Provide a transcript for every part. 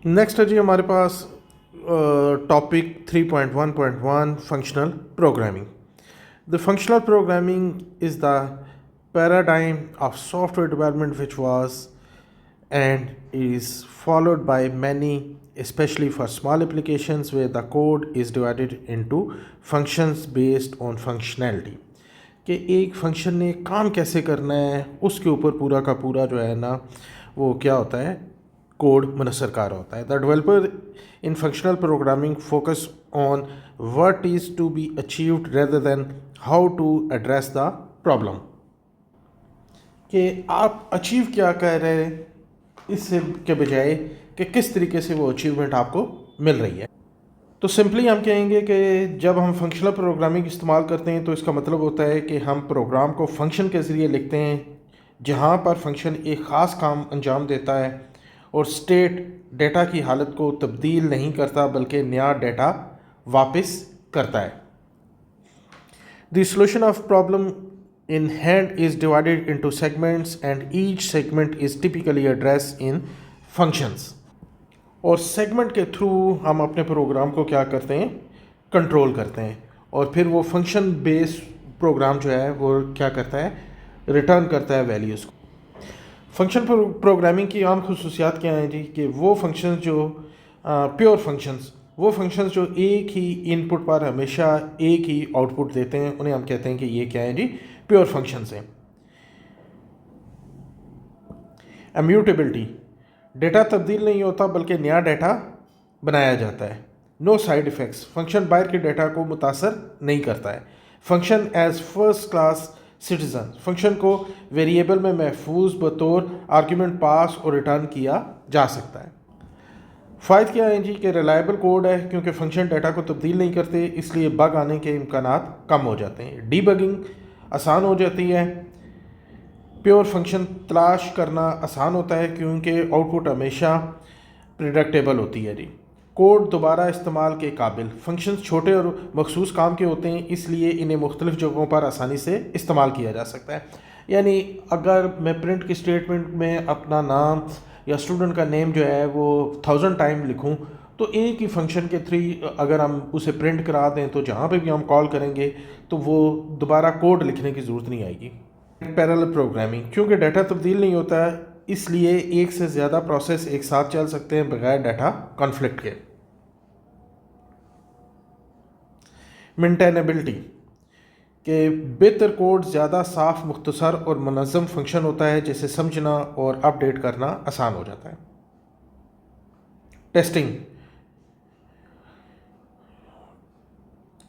Next है जी हमारे पास topic 3.1.1 functional programming. The functional programming is the paradigm of software development which was and is followed by many, especially for small applications where the code is divided into functions based on functionality. कि एक function ने काम कैसे करना है उसके ऊपर पूरा का पूरा जो है ना वो क्या होता है, कोड मुनस्सर कार होता है. The developer in functional programming focus on what is to be achieved rather than how to address the problem. कि आप अचीव क्या कर रहे हैं इससे के बजाय कि किस तरीके से वो अचीवमेंट आपको मिल रही है. तो सिंपली हम कहेंगे कि जब हम फंक्शनल प्रोग्रामिंग इस्तेमाल करते हैं तो इसका मतलब होता है कि हम प्रोग्राम को फंक्शन के ज़रिए लिखते हैं जहाँ पर फंक्शन एक ख़ास काम अंजाम देता है और स्टेट डेटा की हालत को तब्दील नहीं करता बल्कि नया डेटा वापस करता है. The solution of problem in hand is divided into segments and each segment is typically addressed in functions. और सेगमेंट के थ्रू हम अपने प्रोग्राम को क्या करते हैं, कंट्रोल करते हैं और फिर वो फंक्शन बेस प्रोग्राम जो है वो क्या करता है, रिटर्न करता है वैल्यूज़ को. फंक्शन प्रोग्रामिंग की आम खसूसियात क्या हैं जी कि वो फंक्शंस जो प्योर फंक्शंस, वो फंक्शंस जो एक ही इनपुट पर हमेशा एक ही आउटपुट देते हैं उन्हें हम कहते हैं कि ये क्या है जी, प्योर फंक्शंस हैं. इम्यूटेबिलिटी, डेटा तब्दील नहीं होता बल्कि नया डेटा बनाया जाता है. नो साइड इफ़ेक्ट्स, फंक्शन बाहर के डेटा को मुतासर नहीं करता है. Function as first class citizen, function को वेरिएबल में महफूज बतौर आर्ग्यूमेंट पास और रिटर्न किया जा सकता है. फ़ायदे क्या है जी कि रिलायबल कोड है क्योंकि फंक्शन डाटा को तब्दील नहीं करते इसलिए बग आने के इम्कानात कम हो जाते हैं. डीबगिंग आसान हो जाती है. प्योर फंक्शन तलाश करना आसान होता है क्योंकि आउटपुट हमेशा प्रिडिक्टेबल होती है जी. कोड दोबारा इस्तेमाल के काबिल, फंक्शंस छोटे और मखसूस काम के होते हैं इसलिए इन्हें मुख्तलिफ़ जगहों पर आसानी से इस्तेमाल किया जा सकता है. यानी अगर मैं प्रिंट की स्टेटमेंट में अपना नाम या स्टूडेंट का नेम जो है वो 1000 टाइम लिखूं तो एक ही फंक्शन के थ्रू अगर हम उसे प्रिंट करा दें तो जहाँ पे भी हम कॉल करेंगे तो वो दोबारा कोड लिखने की ज़रूरत नहीं आएगी. पैरेलल प्रोग्रामिंग, क्योंकि डाटा तब्दील नहीं होता है इसलिए एक से ज़्यादा प्रोसेस एक साथ चल सकते हैं बगैर डाटा कॉन्फ्लिक्ट के. मेंटेनेबिलिटी, कि बेहतर कोड ज़्यादा साफ, मुख्तसर और मुनज़्ज़म फंक्शन होता है जिसे समझना और अपडेट करना आसान हो जाता है. टेस्टिंग,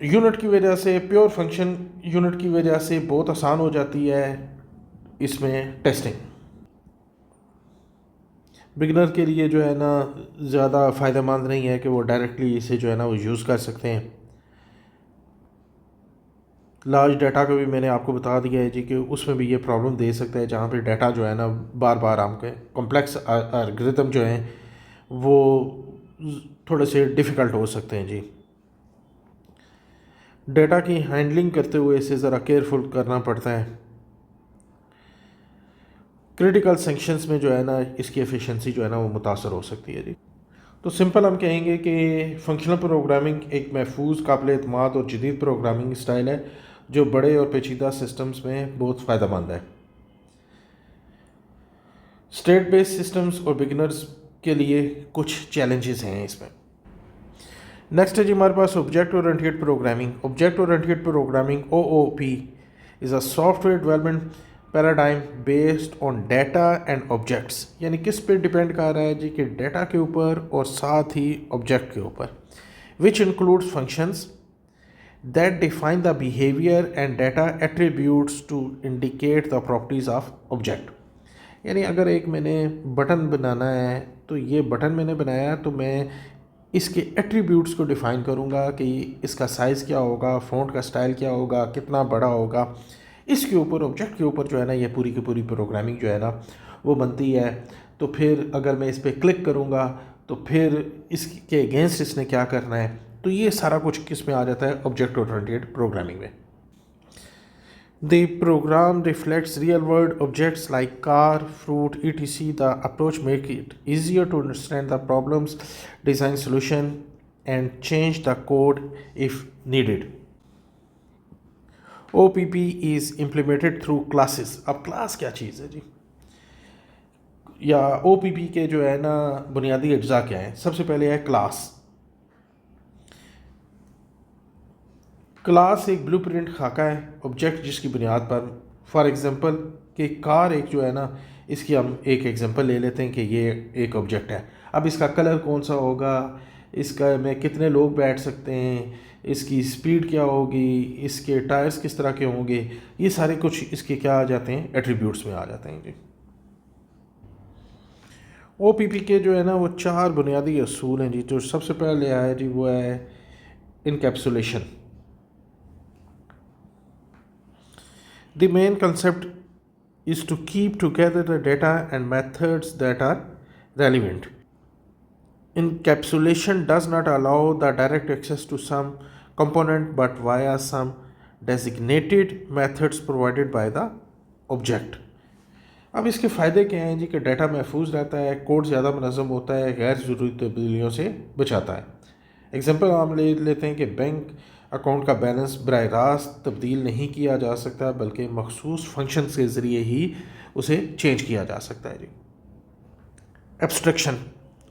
यूनिट की वजह से, प्योर फंक्शन यूनिट की वजह से बहुत आसान हो जाती है इसमें टेस्टिंग. बिगनर के लिए जो है ना ज़्यादा फ़ायदेमंद नहीं है कि वो डायरेक्टली इसे जो है ना वो यूज़ कर सकते हैं. लार्ज डाटा को भी मैंने आपको बता दिया है जी कि उसमें भी ये प्रॉब्लम दे सकता है जहाँ पे डाटा जो है ना बार बार आपके कॉम्प्लेक्स एल्गोरिथम जो हैं वो थोड़े से डिफ़िकल्ट हो सकते हैं जी. डाटा की हैंडलिंग करते हुए इसे ज़रा केयरफुल करना पड़ता है. क्रिटिकल सेक्शंस में जो है ना इसकी एफिशिएंसी जो है ना वो मुतासर हो सकती है जी. तो सिंपल हम कहेंगे कि फंक्शनल प्रोग्रामिंग एक महफूज, काबिल एतमाद और जदीद प्रोग्रामिंग स्टाइल है जो बड़े और पेचीदा सिस्टम्स में बहुत फ़ायदेमंद है. स्टेट बेस्ड सिस्टम्स और बिगिनर्स के लिए कुछ चैलेंजेस हैं इसमें. नेक्स्ट है जी हमारे पास object oriented programming. Object oriented programming OOP is a software development paradigm based on data and objects. यानी किस पे डिपेंड कर रहा है जी कि डाटा के ऊपर और साथ ही ऑब्जेक्ट के ऊपर. Which includes functions that define the behaviour and data attributes to indicate the properties of object. यानी अगर एक मैंने बटन बनाना है तो ये बटन मैंने बनाया तो मैं इसके एट्रीब्यूट्स को डिफ़ाइन करूँगा कि इसका साइज़ क्या होगा, फ़ॉन्ट का स्टाइल क्या होगा, कितना बड़ा होगा. इसके ऊपर ऑब्जेक्ट के ऊपर जो है ना ये पूरी की पूरी प्रोग्रामिंग जो है ना वो बनती है. तो फिर अगर मैं इस पर क्लिक करूँगा तो फिर इसके अगेंस्ट इसने क्या करना है, तो ये सारा कुछ किस में आ जाता है, ऑब्जेक्ट ओरिएंटेड प्रोग्रामिंग में. The program reflects real world objects like car, fruit, etc. The approach makes it easier to understand the problems, design solution and change the code if needed. OPP is implemented through classes. अब class क्या चीज़ है जी, या OPP के जो है ना बुनियादी अज्जा क्या है? सबसे पहले है क्लास। क्लास एक ब्लूप्रिंट खाका है ऑब्जेक्ट जिसकी बुनियाद पर, फॉर एग्जांपल कि कार एक जो है ना, इसकी हम एक एग्जांपल ले लेते हैं कि ये एक ऑब्जेक्ट है। अब इसका कलर कौन सा होगा, इसका में कितने लोग बैठ सकते हैं, इसकी स्पीड क्या होगी, इसके टायर्स किस तरह के होंगे, ये सारे कुछ इसके क्या आ जाते हैं, एट्रीब्यूट्स में आ जाते हैं जी। OPP के जो है ना वो 4 बुनियादी असूल हैं जी। जो सबसे पहले है जी वो है encapsulation. The main concept is to keep together the data and methods that are relevant. Encapsulation does not allow the direct access to some component but via some designated methods provided by the object. अब इसके फ़ायदे क्या हैं जी कि data महफूज रहता है, code ज़्यादा मुनज़्ज़म होता है, गैर ज़रूरी तब्दीलियों से बचाता है। एग्जांपल हम ले लेते हैं कि बैंक अकाउंट का बैलेंस बराह रास्त तब्दील नहीं किया जा सकता बल्कि मखसूस फंक्शन के ज़रिए ही उसे चेंज किया जा सकता है जी। एब्स्ट्रैक्शन।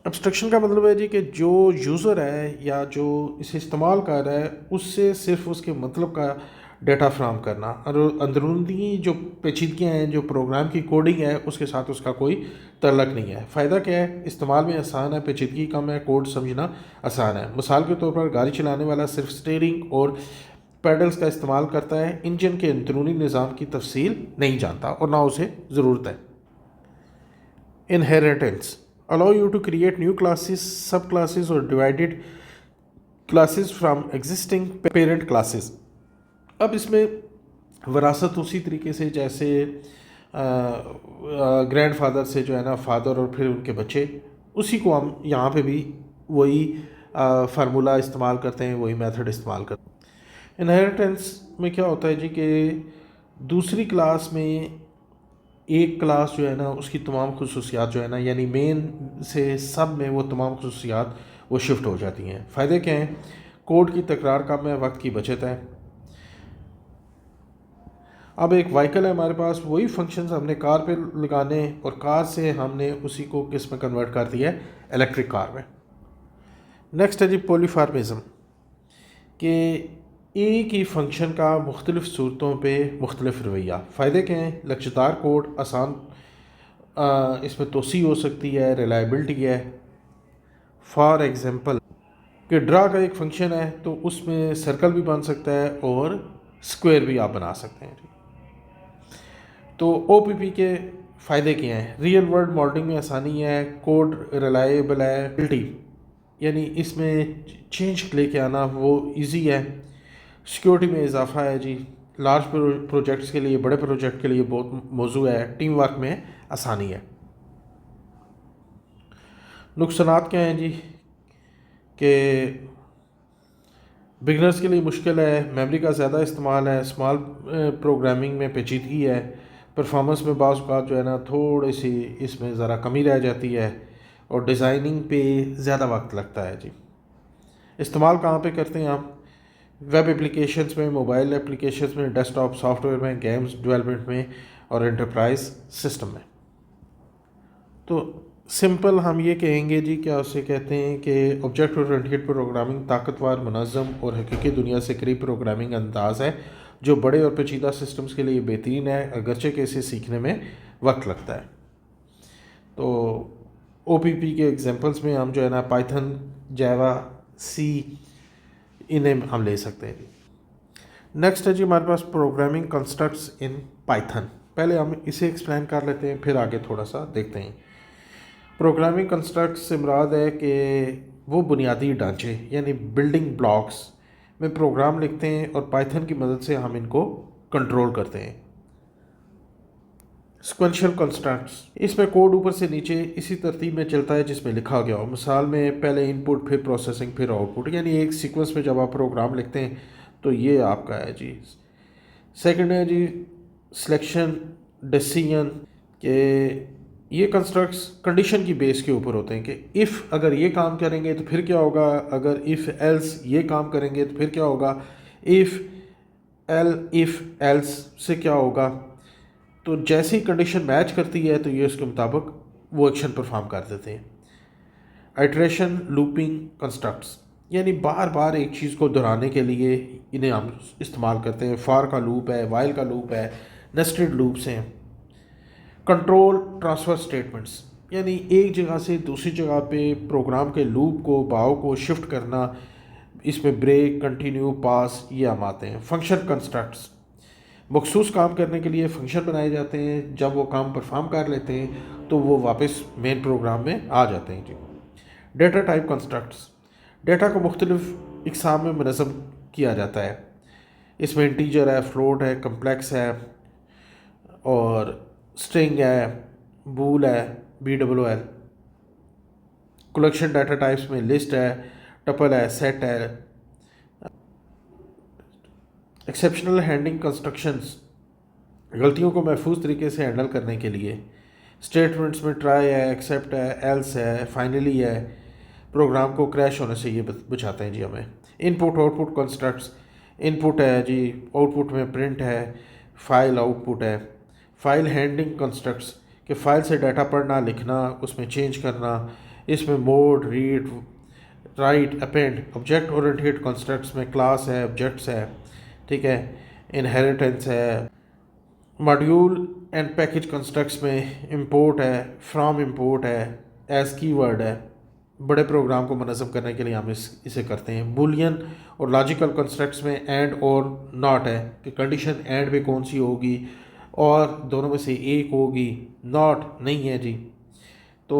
एब्स्ट्रैक्शन का मतलब है जी कि जो यूज़र है या जो इसे इस्तेमाल कर रहा है उससे सिर्फ उसके मतलब का डेटा फ्राहम करना, और अंदरूनी जो पेचीदगियाँ हैं, जो प्रोग्राम की कोडिंग है उसके साथ उसका कोई तल्लक नहीं है। फ़ायदा क्या है, इस्तेमाल में आसान है, पेचीदगी कम है, कोड समझना आसान है। मिसाल के तौर पर गाड़ी चलाने वाला सिर्फ स्टीयरिंग और पैडल्स का इस्तेमाल करता है, इंजन के अंदरूनी निज़ाम की तफसील नहीं जानता और ना उसे ज़रूरत है। Inheritance allow you to create new classes, subclasses or divided classes from existing parent classes. अब इसमें वरासत उसी तरीके से जैसे ग्रैंडफादर से जो है ना फादर और फिर उनके बच्चे, उसी को हम यहाँ पे भी वही फार्मूला इस्तेमाल करते हैं, वही मेथड इस्तेमाल करते हैं। इनहेरिटेंस में क्या होता है जी कि दूसरी क्लास में एक क्लास जो है ना उसकी तमाम खसूसियात जो है ना, यानी मेन से सब में वो तमाम खसूसियात वो शिफ्ट हो जाती हैं। फ़ायदे क्या हैं, कोड की तकरार कम है, वक्त की बचत है। अब एक व्हीकल है हमारे पास, वही फंक्शंस हमने कार पे लगाने और कार से हमने उसी को किस में कन्वर्ट कर दिया है, इलेक्ट्रिक कार में। नेक्स्ट है जी पॉलीफार्मिज्म, कि एक ही फंक्शन का मुख्तलिफ़ सूरतों पे मुख्तलिफ रवैया। फ़ायदे क्या हैं, लचकदार कोड, आसान इसमें तोसी हो सकती है, रिलायबिलिटी है। फॉर एग्ज़ाम्पल कि ड्रा का एक फंक्शन है तो उसमें सर्कल भी बन सकता है और स्क्वायर भी आप बना सकते हैं। तो OPP के फ़ायदे क्या हैं, रियल वर्ल्ड मॉडलिंग में आसानी है, कोड रिलायबल है, यानी इसमें चेंज लेके आना वो इजी है, सिक्योरिटी में इजाफा है जी, लार्ज प्रोजेक्ट्स के लिए, बड़े प्रोजेक्ट के लिए बहुत मौजू है, टीम वर्क में आसानी है। नुकसानात क्या हैं जी कि बिगनर्स के लिए मुश्किल है, मेमोरी का ज़्यादा इस्तेमाल है, स्मॉल प्रोग्रामिंग में पेचीदगी है, परफॉर्मेंस में बाज़ औक़ात जो है ना थोड़ी सी इसमें ज़रा कमी रह जाती है और डिज़ाइनिंग पे ज़्यादा वक्त लगता है जी। इस्तेमाल कहाँ पे करते हैं आप, वेब एप्लीकेशंस में, मोबाइल एप्लीकेशंस में, डेस्कटॉप सॉफ्टवेयर में, गेम्स डेवलपमेंट में और एंटरप्राइज सिस्टम में। तो सिंपल हम ये कहेंगे जी, क्या उसे कहते हैं कि ऑब्जेक्ट ओरिएंटेड प्रोग्रामिंग ताकतवर, मुनज़्ज़म और हकीकी दुनिया से करीब प्रोग्रामिंग अंदाज़ है जो बड़े और पेचीदा सिस्टम्स के लिए बेहतरीन है, अगरचे कि इसे सीखने में वक्त लगता है। तो OPP के एग्जांपल्स में हम जो है ना पाइथन, जावा, सी, इन्हें हम ले सकते हैं। नेक्स्ट है जी हमारे पास प्रोग्रामिंग कंस्ट्रक्ट्स इन पाइथन। पहले हम इसे एक्सप्लेन कर लेते हैं, फिर आगे थोड़ा सा देखते हैं। प्रोग्रामिंग कंस्ट्रक्ट्स से मुराद है कि वो बुनियादी ढांचे यानी बिल्डिंग ब्लॉक्स में प्रोग्राम लिखते हैं और पाइथन की मदद से हम इनको कंट्रोल करते हैं। सिक्वेंशियल कंस्ट्रक्ट्स, इसमें कोड ऊपर से नीचे इसी तरतीब में चलता है जिसमें लिखा गया हो। मिसाल में पहले इनपुट, फिर प्रोसेसिंग, फिर आउटपुट, यानी एक सीक्वेंस में जब आप प्रोग्राम लिखते हैं तो ये आपका है जी सेकंड है जी सिलेक्शन डिसीजन, के ये कंस्ट्रक्ट्स कंडीशन की बेस के ऊपर होते हैं कि इफ़ अगर ये काम करेंगे तो फिर क्या होगा, अगर इफ़ एल्स ये काम करेंगे तो फिर क्या होगा, इफ़ एल्स से क्या होगा। तो जैसे ही कंडीशन मैच करती है तो ये उसके मुताबिक वो एक्शन परफॉर्म कर देते हैं। आइट्रेशन लूपिंग कंस्ट्रक्ट्स, यानी बार बार एक चीज़ को दोहराने के लिए इन्हें हम इस्तेमाल करते हैं। फॉर का लूप है, वाइल का लूप है, नेस्टेड लूप्स हैं। कंट्रोल ट्रांसफ़र स्टेटमेंट्स, यानी एक जगह से दूसरी जगह पे प्रोग्राम के लूप को भाव को शिफ्ट करना, इसमें ब्रेक कंटिन्यू पास ये हम आते हैं। फंक्शन कंस्ट्रक्ट्स, मखसूस काम करने के लिए फ़ंक्शन बनाए जाते हैं, जब वो काम परफॉर्म कर लेते हैं तो वो वापस मेन प्रोग्राम में आ जाते हैं जी। डेटा टाइप कंस्ट्रक्ट्स, डेटा को मुख्तलिफ इकसाम में मुनज़्ज़म किया जाता है। इसमें इंटीजर है, फ्लोट है, कम्प्लेक्स है और स्ट्रिंग है, बूल है, BWL। कलेक्शन डाटा टाइप्स में लिस्ट है, टपल है, सेट है। एक्सेप्शनल हैंडलिंग कंस्ट्रक्शंस, गलतियों को महफूज तरीके से हैंडल करने के लिए। स्टेटमेंट्स में ट्राई है, एक्सेप्ट है, एल्स है, फाइनली है। प्रोग्राम को क्रैश होने से ये बचाते हैं जी हमें। इनपुट आउटपुट कंस्ट्रक्ट्स, इनपुट है जी, आउटपुट में प्रिंट है, फाइल आउटपुट है। फाइल हैंडलिंग कंस्ट्रक्ट्स, कि फ़ाइल से डाटा पढ़ना लिखना, उसमें चेंज करना। इसमें mode read write append. Object oriented constructs में क्लास है, ऑब्जेक्ट्स है, ठीक है, इनहेरिटेंस है। मॉड्यूल एंड पैकेज कंस्ट्रक्ट्स में इंपोर्ट है, फ्रॉम इंपोर्ट है, एज कीवर्ड है। बड़े प्रोग्राम को मुनज़्ज़म करने के लिए हम इसे करते हैं। बूलियन और लॉजिकल कंस्ट्रक्ट्स में एंड और नॉट है, कि कंडीशन एंड में कौन सी होगी और दोनों में से एक होगी, नॉट नहीं है जी। तो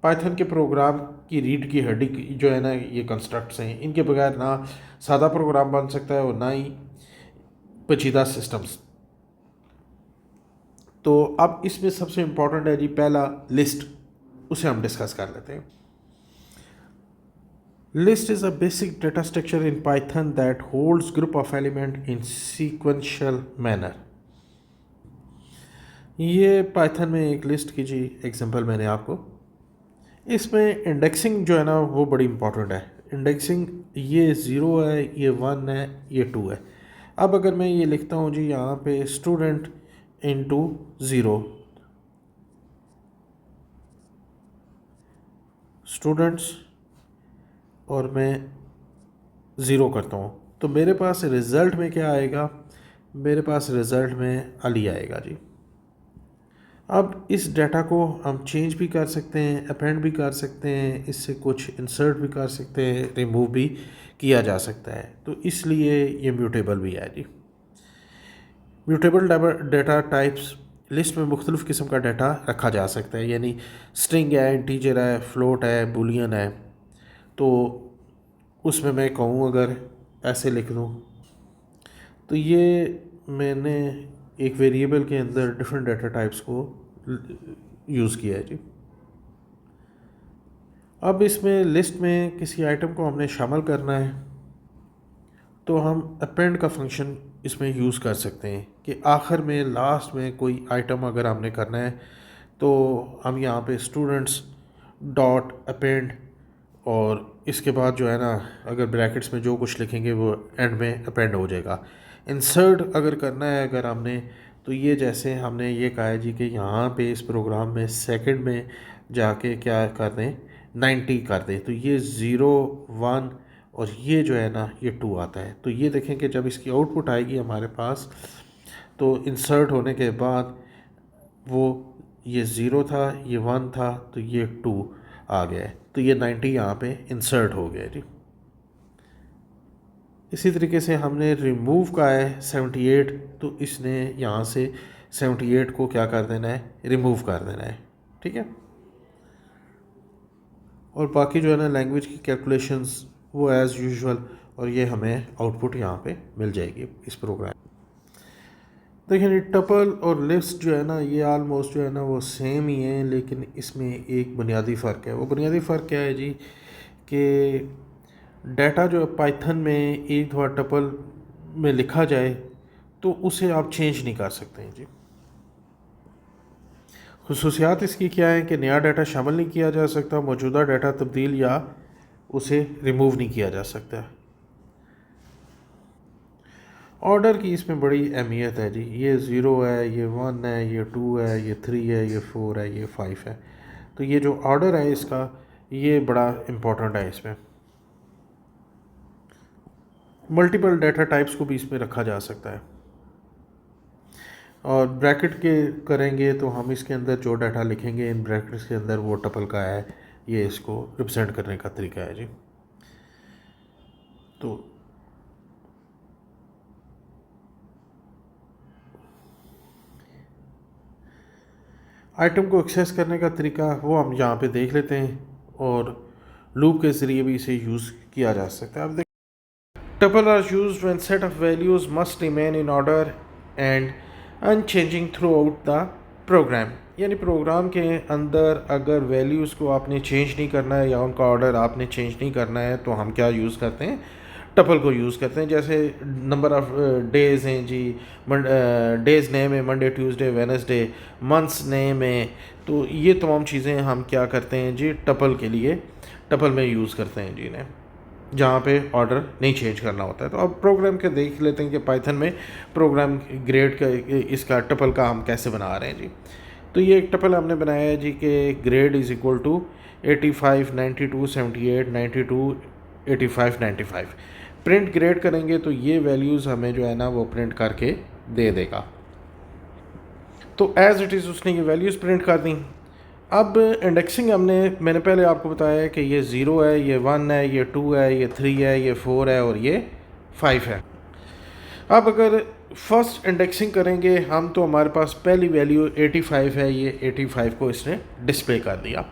पाइथन के प्रोग्राम की रीढ़ की हड्डी जो है ना ये कंस्ट्रक्ट्स हैं, इनके बगैर ना सादा प्रोग्राम बन सकता है और ना ही पेचीदा सिस्टम्स। तो अब इसमें सबसे इम्पोर्टेंट है जी पहला लिस्ट, उसे हम डिस्कस कर लेते हैं। List is a basic data structure in Python that holds group of element in sequential manner. ये पाइथन में एक लिस्ट की जी एग्जांपल मैंने आपको। इसमें इंडेक्सिंग जो है ना वो बड़ी इंपॉर्टेंट है। इंडेक्सिंग ये 0 है, ये 1 है, ये 2 है। अब अगर मैं ये लिखता हूँ जी यहाँ पे स्टूडेंट इंटू 0, स्टूडेंट्स, और मैं 0 करता हूँ, तो मेरे पास रिज़ल्ट में क्या आएगा, मेरे पास रिज़ल्ट में अली आएगा जी। अब इस डाटा को हम चेंज भी कर सकते हैं, अपेंड भी कर सकते हैं, इससे कुछ इंसर्ट भी कर सकते हैं, रिमूव भी किया जा सकता है। तो इसलिए ये म्यूटेबल भी है जी। म्यूटेबल डाटा टाइप्स, लिस्ट में मुख्तलिफ़ किस्म का डाटा रखा जा सकता है, यानी स्ट्रिंग है, इंटीजर है, फ्लोट है, बूलियन है। तो उसमें मैं कहूँ अगर ऐसे लिख दूँ तो ये मैंने एक वेरिएबल के अंदर डिफरेंट डाटा टाइप्स को यूज़ किया है जी। अब इसमें लिस्ट में किसी आइटम को हमने शामिल करना है तो हम अपेंड का फंक्शन इसमें यूज़ कर सकते हैं, कि आखिर में लास्ट में कोई आइटम अगर हमने करना है तो हम यहाँ पे स्टूडेंट्स डॉट अपेंड, और इसके बाद जो है ना अगर ब्रैकेट्स में जो कुछ लिखेंगे वो एंड में अपेंड हो जाएगा। इंसर्ट अगर करना है अगर हमने, तो ये जैसे हमने ये कहा है जी कि यहाँ पे इस प्रोग्राम में सेकंड में जाके क्या कर दें, 90 कर दें, तो ये 0 1 और ये जो है ना ये 2 आता है। तो ये देखें कि जब इसकी आउटपुट आएगी हमारे पास, तो इंसर्ट होने के बाद वो ये 0 था, ये 1 था, तो ये 2 आ गया है, तो ये 90 यहाँ पे इंसर्ट हो गया जी। इसी तरीके से हमने रिमूव का है 78, तो इसने यहाँ से 78 को क्या कर देना है, रिमूव कर देना है, ठीक है। और बाकी जो है ना लैंग्वेज की कैलकुलेशंस वो एज़ यूजुअल, और ये हमें आउटपुट यहाँ पे मिल जाएगी इस प्रोग्राम। देखिए टपल और लिस्ट जो है ना ये आलमोस्ट जो है ना वो सेम ही है, लेकिन इसमें एक बुनियादी फ़र्क है। वो बुनियादी फ़र्क क्या है जी, कि डाटा जो पाइथन में एक दफ़ा टपल में लिखा जाए तो उसे आप चेंज नहीं कर सकते हैं जी। खुसूसियात इसकी क्या है कि नया डाटा शामिल नहीं किया जा सकता, मौजूदा डाटा तब्दील या उसे रिमूव नहीं किया जा सकता। ऑर्डर की इसमें बड़ी अहमियत है जी। ये 0 है, ये 1 है, ये 2 है, ये 3 है, ये 4 है, ये 5 है। तो ये जो ऑर्डर है इसका, ये बड़ा इम्पोर्टेंट है। इसमें मल्टीपल डाटा टाइप्स को भी इसमें रखा जा सकता है। और ब्रैकेट के करेंगे तो हम इसके अंदर जो डाटा लिखेंगे इन ब्रैकेट्स के अंदर वो टपल का है, ये इसको रिप्रेजेंट करने का तरीका है जी। तो आइटम को एक्सेस करने का तरीका वो हम यहाँ पे देख लेते हैं, और लूप के ज़रिए भी इसे यूज़ किया जा सकता है। अब देखिए, tuple are used when set of values must remain in order and unchanging throughout the program. यानी प्रोग्राम के अंदर अगर वैल्यूज़ को आपने चेंज नहीं करना है या उनका ऑर्डर आपने चेंज नहीं करना है तो हम क्या यूज़ करते हैं, टपल को यूज़ करते हैं। जैसे नंबर ऑफ़ डेज़ हैं जी, डेज़ नेम है Monday Tuesday Wednesday, months name है। तो ये तमाम चीज़ें हम क्या करते हैं जी, टपल के लिए टपल में यूज़ करते हैं जी इन्हें, जहाँ पे ऑर्डर नहीं चेंज करना होता है। तो अब प्रोग्राम के देख लेते हैं कि पाइथन में प्रोग्राम ग्रेड का इसका टपल का हम कैसे बना रहे हैं जी। तो ये एक टपल हमने बनाया है जी कि grade is equal to 85 92 78 92 85 95। Print grade करेंगे तो ये वैल्यूज़ हमें जो है ना वो प्रिंट करके दे देगा। तो एज़ इट इज़ उसने ये वैल्यूज़ प्रिंट कर दी। अब इंडेक्सिंग मैंने पहले आपको बताया कि ये 0 है, ये 1 है, ये 2 है, ये 3 है, ये 4 है और ये 5 है। अब अगर फर्स्ट इंडेक्सिंग करेंगे हम तो हमारे पास पहली वैल्यू 85 है, ये 85 को इसने डिस्प्ले कर दिया।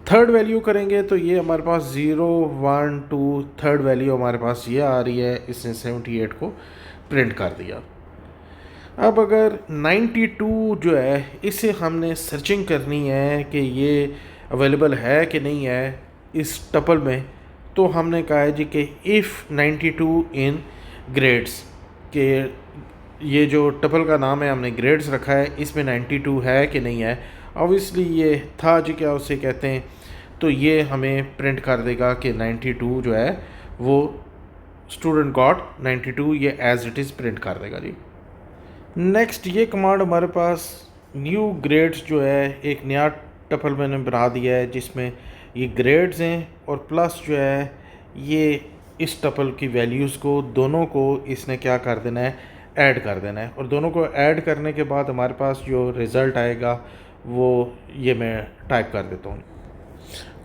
थर्ड वैल्यू करेंगे तो ये हमारे पास 0 1 2 थर्ड वैल्यू हमारे पास ये आ रही है, इसने 78 को प्रिंट कर दिया। अब अगर 92 जो है इसे हमने सर्चिंग करनी है कि ये अवेलेबल है कि नहीं है इस टपल में, तो हमने कहा है जी कि इफ़ 92 इन ग्रेड्स, के ये जो टपल का नाम है हमने ग्रेड्स रखा है, इसमें 92 है कि नहीं है। ऑब्वियसली ये था जी, क्या उसे कहते हैं, तो ये हमें प्रिंट कर देगा कि 92 जो है वो स्टूडेंट गॉट 92, ये एज इट इज़ प्रिंट कर देगा जी। नेक्स्ट ये कमांड हमारे पास न्यू ग्रेड्स जो है एक नया टपल मैंने बना दिया है जिसमें ये ग्रेड्स हैं और प्लस जो है ये इस टपल की वैल्यूज़ को दोनों को इसने क्या कर देना है, ऐड कर देना है। और दोनों को ऐड करने के बाद हमारे पास जो रिज़ल्ट आएगा वो ये मैं टाइप कर देता हूँ।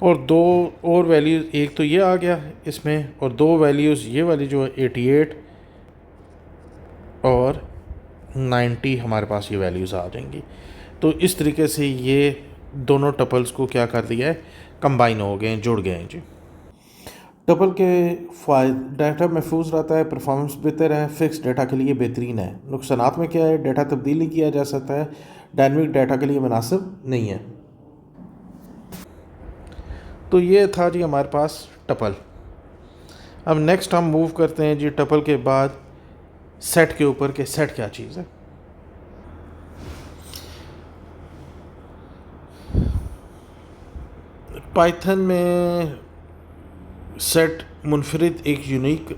और दो और वैल्यूज़, एक तो ये आ गया इसमें, और दो वैल्यूज़ ये वाली जो 88 और 90 हमारे पास ये वैल्यूज़ आ जाएंगी। तो इस तरीके से ये दोनों टपल्स को क्या कर दिया है, कंबाइन हो गए हैं, जुड़ गए हैं जी। टपल के फ़ायदे, डाटा महफूज रहता है, परफॉर्मेंस बेहतर है, फिक्स डाटा के लिए बेहतरीन है। नुकसानात में क्या है, डाटा तब्दील नहीं किया जा सकता है, डायनमिक डाटा के लिए मुनासिब नहीं है। तो ये था जी हमारे पास टपल। अब नेक्स्ट हम मूव करते हैं जी टपल के बाद सेट के ऊपर, के सेट क्या चीज़ है। पाइथन में सेट मुनफरिद एक यूनिक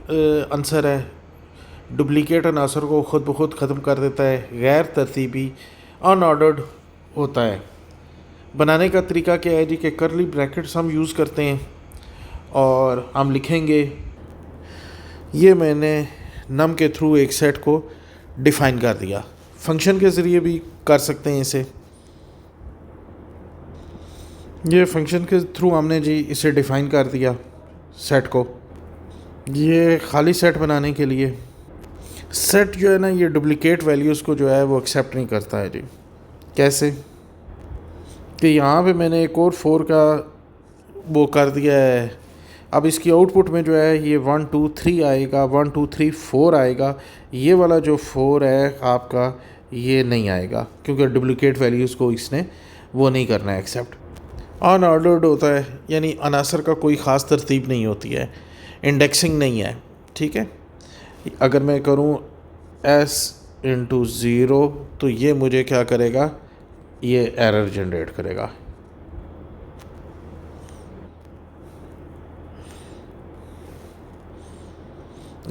आंसर है, डुप्लीकेट अनासर को ख़ुद ब खुद ख़त्म कर देता है, गैर तरतीबी अनऑर्डर्ड होता है। बनाने का तरीका क्या है जी कि करली ब्रैकेट्स हम यूज़ करते हैं और हम लिखेंगे, ये मैंने नम के थ्रू एक सेट को डिफ़ाइन कर दिया। फंक्शन के ज़रिए भी कर सकते हैं इसे, ये फंक्शन के थ्रू हमने जी इसे डिफ़ाइन कर दिया सेट को। ये खाली सेट बनाने के लिए सेट जो है ना, ये डुप्लीकेट वैल्यूज़ को जो है वो एक्सेप्ट नहीं करता है जी। कैसे कि यहाँ पे मैंने एक और 4 का वो कर दिया है। अब इसकी आउटपुट में जो है ये 1 2 3 आएगा, 1 2 3 4 आएगा। ये वाला जो 4 है आपका ये नहीं आएगा क्योंकि डुप्लीकेट वैल्यूज़ को इसने वो नहीं करना है एक्सेप्ट। अनऑर्डर्ड होता है यानी अनासर का कोई ख़ास तरतीब नहीं होती है, इंडेक्सिंग नहीं है, ठीक है। अगर मैं करूँ इंटू ज़ीरो, तो ये मुझे क्या करेगा, ये एरर जनरेट करेगा।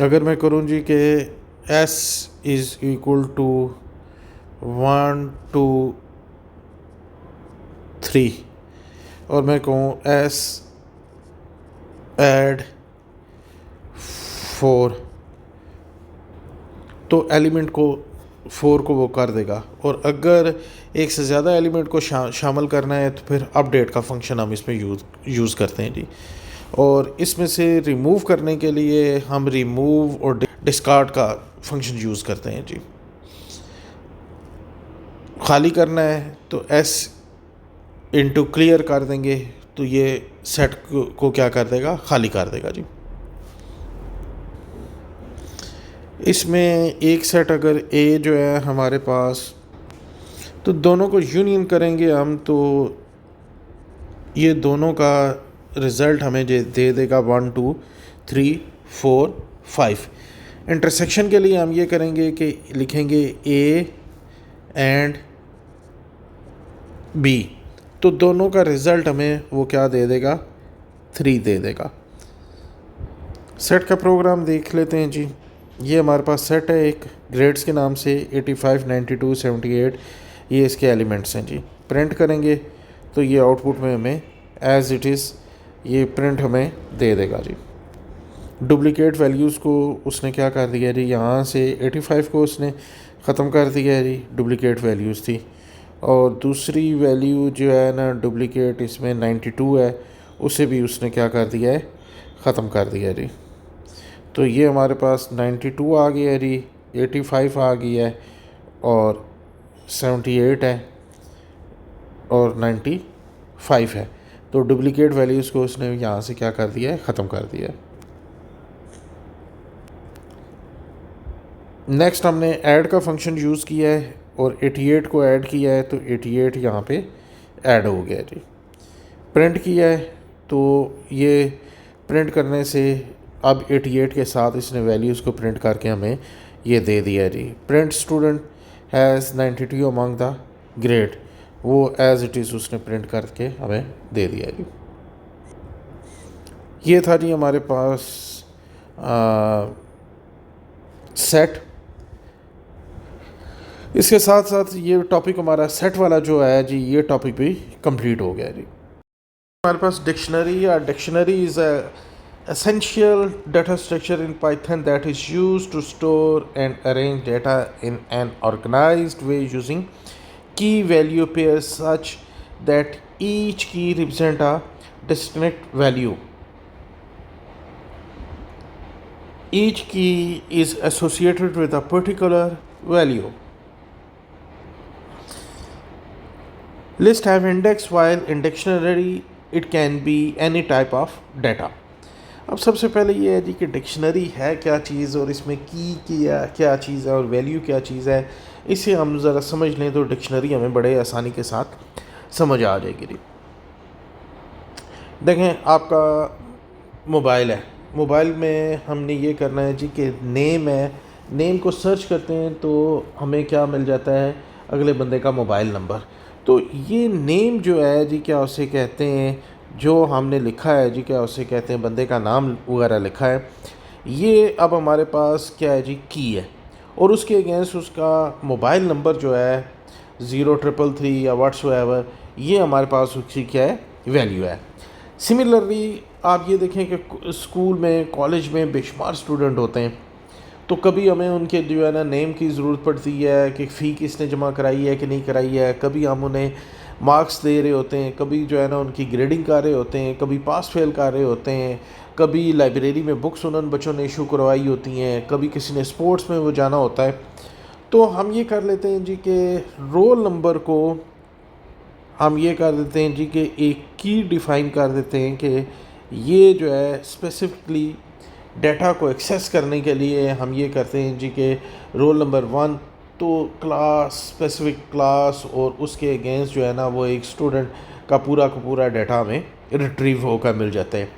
अगर मैं करूँ जी कि s इज़ इक्वल टू 1 2 3 और मैं कहूँ s ऐड 4, तो एलिमेंट को 4 को वो कर देगा। और अगर एक से ज़्यादा एलिमेंट को शामिल करना है तो फिर अपडेट का फंक्शन हम इसमें यूज़ करते हैं जी। और इसमें से रिमूव करने के लिए हम रिमूव और डिस्कार्ड का फंक्शन यूज़ करते हैं जी। खाली करना है तो s इंटू क्लियर कर देंगे, तो ये सेट को क्या कर देगा, खाली कर देगा जी। इसमें एक सेट अगर a जो है हमारे पास, तो दोनों को यूनियन करेंगे हम, तो ये दोनों का रिज़ल्ट हमें दे देगा 1 2 3 4 5। इंटरसेक्शन के लिए हम ये करेंगे कि लिखेंगे a एंड b, तो दोनों का रिज़ल्ट हमें वो क्या दे देगा, 3 दे देगा। सेट का प्रोग्राम देख लेते हैं जी। ये हमारे पास सेट है एक ग्रेड्स के नाम से 85 92 78, ये इसके एलिमेंट्स हैं जी। प्रिंट करेंगे तो ये आउटपुट में हमें एज़ इट इज़ ये प्रिंट हमें दे देगा जी। डुप्लिकेट वैल्यूज़ को उसने क्या कर दिया जी, यहाँ से 85 को उसने ख़त्म कर दिया जी, डुप्लिकेट वैल्यूज़ थी। और दूसरी वैल्यू जो है ना डुप्लिकेट, इसमें 92 है, उसे भी उसने क्या कर दिया है, ख़त्म कर दिया जी। तो ये हमारे पास 92 आ गया है जी, 85 आ गई है, और 78 है, और 95 है। तो डुप्लिकेट वैल्यूज़ को उसने यहाँ से क्या कर दिया है, ख़त्म कर दिया है। नेक्स्ट हमने ऐड का फंक्शन यूज़ किया है और 88 को ऐड किया है, तो 88 यहाँ पे ऐड हो गया जी। प्रिंट किया है, तो ये प्रिंट करने से अब 88 के साथ इसने वैल्यूज़ को प्रिंट करके हमें ये दे दिया जी। Print student has 92 among the grade, वो एज़ इट इज़ उसने प्रिंट करके हमें दे दिया जी। ये था जी हमारे पास सेट। इसके साथ साथ ये टॉपिक हमारा सेट वाला जो है जी, ये टॉपिक भी कंप्लीट हो गया जी। हमारे पास dictionary is a essential data structure in Python that is used to store and arrange data in an organized way using key value pairs such that each key represents a distinct value. Each key is associated with a particular value. List have index, while in dictionary it can be any type of data. अब सबसे पहले ये है जी कि dictionary है क्या चीज़, और इसमें की क्या चीज़ है और वैल्यू क्या चीज़ है, इसे हम ज़रा समझ लें तो डिक्शनरी हमें बड़े आसानी के साथ समझ आ जाएगी जी। देखें, आपका मोबाइल है, मोबाइल में हमने ये करना है जी कि नेम है, नेम को सर्च करते हैं तो हमें क्या मिल जाता है, अगले बंदे का मोबाइल नंबर। तो ये नेम जो है जी, क्या उसे कहते हैं, जो हमने लिखा है जी, क्या उसे कहते हैं, बंदे का नाम वगैरह लिखा है, ये अब हमारे पास क्या है जी, की है। और उसके अगेंस्ट उसका मोबाइल नंबर जो है 0333 या व्हाट्सएवर, ये हमारे पास उसकी क्या है, वैल्यू है। सिमिलरली आप ये देखें कि स्कूल में, कॉलेज में बेशुमार स्टूडेंट होते हैं, तो कभी हमें उनके जो है ना नेम की ज़रूरत पड़ती है कि फ़ी किसने जमा कराई है कि नहीं कराई है, कभी हम उन्हें मार्क्स दे रहे होते हैं, कभी जो है ना उनकी ग्रेडिंग कर रहे होते हैं, कभी पास फेल कर रहे होते हैं, कभी लाइब्रेरी में बुक्स उन्होंने बच्चों ने इशू करवाई होती हैं, कभी किसी ने स्पोर्ट्स में वो जाना होता है। तो हम ये कर लेते हैं जी कि रोल नंबर को हम ये कर देते हैं जी कि एक की डिफ़ाइन कर देते हैं कि ये जो है स्पेसिफिकली डाटा को एक्सेस करने के लिए हम ये करते हैं जी कि रोल नंबर 1, तो क्लास, स्पेसिफिक क्लास, और उसके अगेंस्ट जो है ना वो एक स्टूडेंट का पूरा डाटा हमें रिट्रीव होकर मिल जाता है।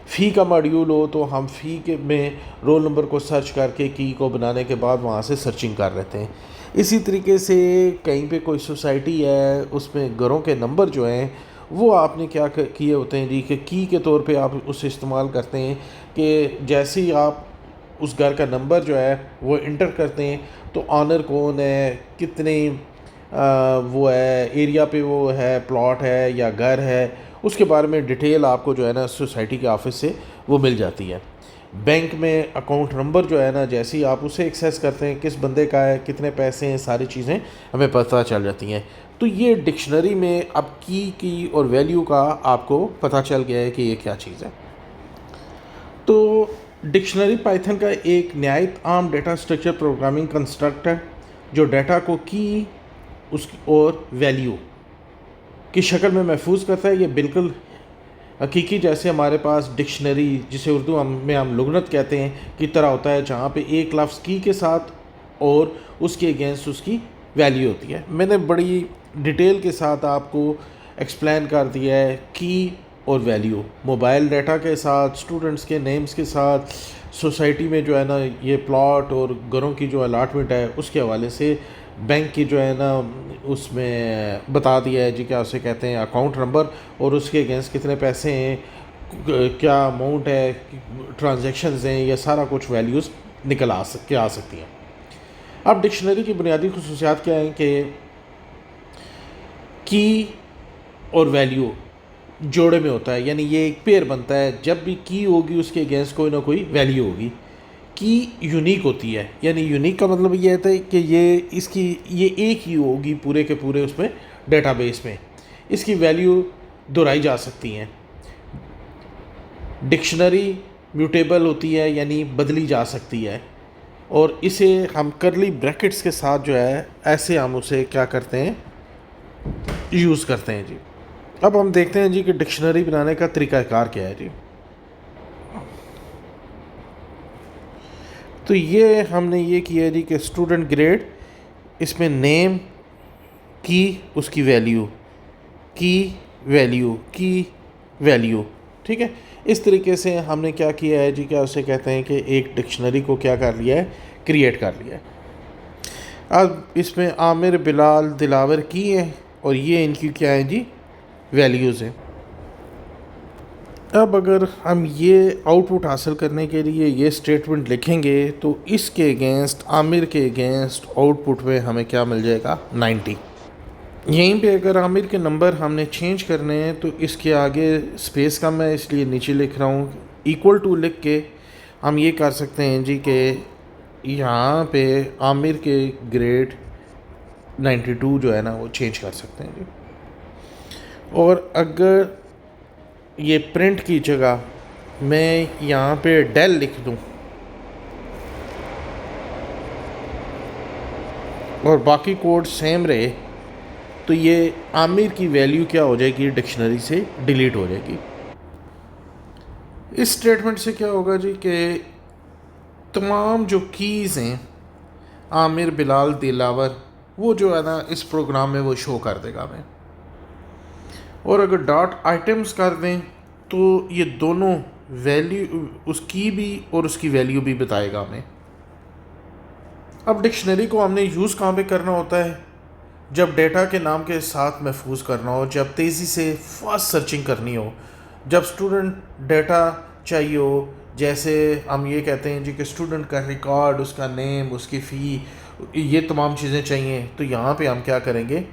फ़ी का मॉड्यूल हो तो हम फ़ी के में रोल नंबर को सर्च करके की को बनाने के बाद वहाँ से सर्चिंग कर लेते हैं। इसी तरीके से कहीं पे कोई सोसाइटी है, उसमें घरों के नंबर जो हैं वो आपने क्या किए होते हैं जी कि की के तौर पे आप उसे इस्तेमाल करते हैं कि जैसे ही आप उस घर का नंबर जो है वो इंटर करते हैं तो ऑनर कौन है, कितने वो है, एरिया पे वो है, प्लॉट है या घर है, उसके बारे में डिटेल आपको जो है ना सोसाइटी के ऑफिस से वो मिल जाती है। बैंक में अकाउंट नंबर जो है ना, जैसे ही आप उसे एक्सेस करते हैं, किस बंदे का है, कितने पैसे हैं, सारी चीज़ें हमें पता चल जाती हैं। तो ये डिक्शनरी में अब की और वैल्यू का आपको पता चल गया है कि ये क्या चीज़ है। तो डिक्शनरी पाइथन का एक नहायत आम डेटा स्ट्रक्चर प्रोग्रामिंग कंस्ट्रक्ट है जो डाटा को की उसकी और वैल्यू की शक्ल में महफूज करता है। ये बिल्कुल हकीकी जैसे हमारे पास डिक्शनरी, जिसे उर्दू में हम लुगनत कहते हैं, की तरह होता है, जहाँ पे एक लफ्ज़ की के साथ और उसके अगेंस्ट उसकी वैल्यू होती है। मैंने बड़ी डिटेल के साथ आपको एक्सप्लेन कर दिया है की और वैल्यू, मोबाइल डाटा के साथ, स्टूडेंट्स के नेम्स के साथ, सोसाइटी में जो है ना ये प्लॉट और घरों की जो अलॉटमेंट है उसके हवाले से, बैंक की जो है ना उसमें बता दिया है जी क्या उसे कहते हैं अकाउंट नंबर और उसके अगेंस्ट कितने पैसे हैं, क्या अमाउंट है, ट्रांजैक्शंस हैं, ये सारा कुछ वैल्यूज़ निकल आ सकती हैं। अब डिक्शनरी की बुनियादी खुसूसियात क्या हैं कि की और वैल्यू जोड़े में होता है, यानी ये एक पेयर बनता है। जब भी की होगी उसके अगेंस्ट कोई ना कोई वैल्यू होगी। की यूनिक होती है, यानी यूनिक का मतलब ये होता है कि ये एक ही होगी पूरे के पूरे उसमें डेटाबेस में, इसकी वैल्यू दोहराई जा सकती हैं। डिक्शनरी म्यूटेबल होती है, यानी बदली जा सकती है, और इसे हम करली ब्रैकेट्स के साथ जो है ऐसे हम उसे क्या करते हैं, यूज़ करते हैं जी। अब हम देखते हैं जी कि डिक्शनरी बनाने का तरीक़ाकार क्या है जी। तो ये हमने ये किया है जी कि स्टूडेंट ग्रेड, इसमें नेम की उसकी वैल्यू, की वैल्यू, की वैल्यू, ठीक है। इस तरीके से हमने क्या किया है जी, क्या उसे कहते हैं कि एक डिक्शनरी को क्या कर लिया है, क्रिएट कर लिया है। अब इसमें आमिर, बिलाल, दिलावर की है और ये इनकी क्या है जी, वैल्यूज़ हैं। अब अगर हम ये आउटपुट हासिल करने के लिए ये स्टेटमेंट लिखेंगे तो इसके अगेंस्ट, आमिर के अगेंस्ट आउटपुट में हमें क्या मिल जाएगा, 90। यहीं पे अगर आमिर के नंबर हमने चेंज करने हैं तो इसके आगे स्पेस कम है इसलिए नीचे लिख रहा हूँ, इक्वल टू लिख के हम ये कर सकते हैं जी कि यहाँ पे आमिर के ग्रेड 92 जो है ना वो चेंज कर सकते हैं जी। और अगर ये प्रिंट की जगह मैं यहाँ पे डेल लिख दूँ और बाकी कोड सेम रहे तो ये आमिर की वैल्यू क्या हो जाएगी, डिक्शनरी से डिलीट हो जाएगी। इस स्टेटमेंट से क्या होगा जी कि तमाम जो कीज़ हैं आमिर, बिलाल, दिलावर, वो जो है ना इस प्रोग्राम में वो शो कर देगा हमें। और अगर डॉट आइटम्स कर दें तो ये दोनों वैल्यू, उसकी भी और उसकी वैल्यू भी बताएगा हमें। अब डिक्शनरी को हमने यूज़ कहाँ पे करना होता है, जब डेटा के नाम के साथ महफूज करना हो, जब तेज़ी से फास्ट सर्चिंग करनी हो, जब स्टूडेंट डेटा चाहिए हो, जैसे हम ये कहते हैं जी कि स्टूडेंट का रिकॉर्ड, उसका नेम, उसकी फ़ी, ये तमाम चीज़ें चाहिए, तो यहाँ पे हम क्या करेंगे,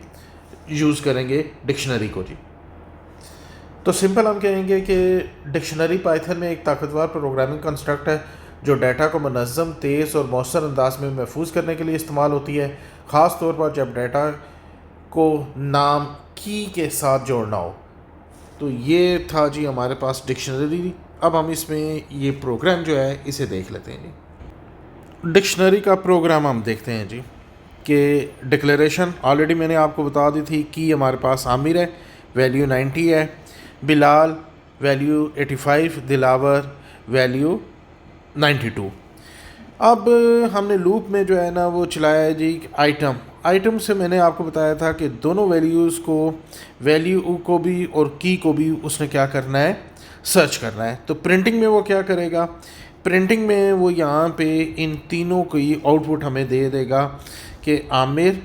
यूज़ करेंगे डिक्शनरी को जी। तो सिंपल हम कहेंगे कि डिक्शनरी पाइथन में एक ताकतवर प्रोग्रामिंग कंस्ट्रक्ट है जो डाटा को मुनज़्ज़म, तेज़ और मौसर अंदाज में महफूज करने के लिए इस्तेमाल होती है, ख़ास तौर पर जब डाटा को नाम की के साथ जोड़ना हो। तो ये था जी हमारे पास डिक्शनरी। अब हम इसमें ये प्रोग्राम जो है इसे देख लेते हैं जी। डिक्शनरी का प्रोग्राम हम देखते हैं जी कि डिक्लेरेशन ऑलरेडी मैंने आपको बता दी थी कि हमारे पास आमिर है, वैल्यू 90 है, बिलाल वैल्यू 85, दिलावर वैल्यू 92। अब हमने लूप में जो है ना वो चलाया है जी आइटम से मैंने आपको बताया था कि दोनों वैल्यूज़ को, वैल्यू को भी और की को भी उसने क्या करना है, सर्च करना है। तो प्रिंटिंग में वो क्या करेगा, प्रिंटिंग में वो यहाँ पे इन तीनों की आउटपुट हमें दे देगा कि आमिर,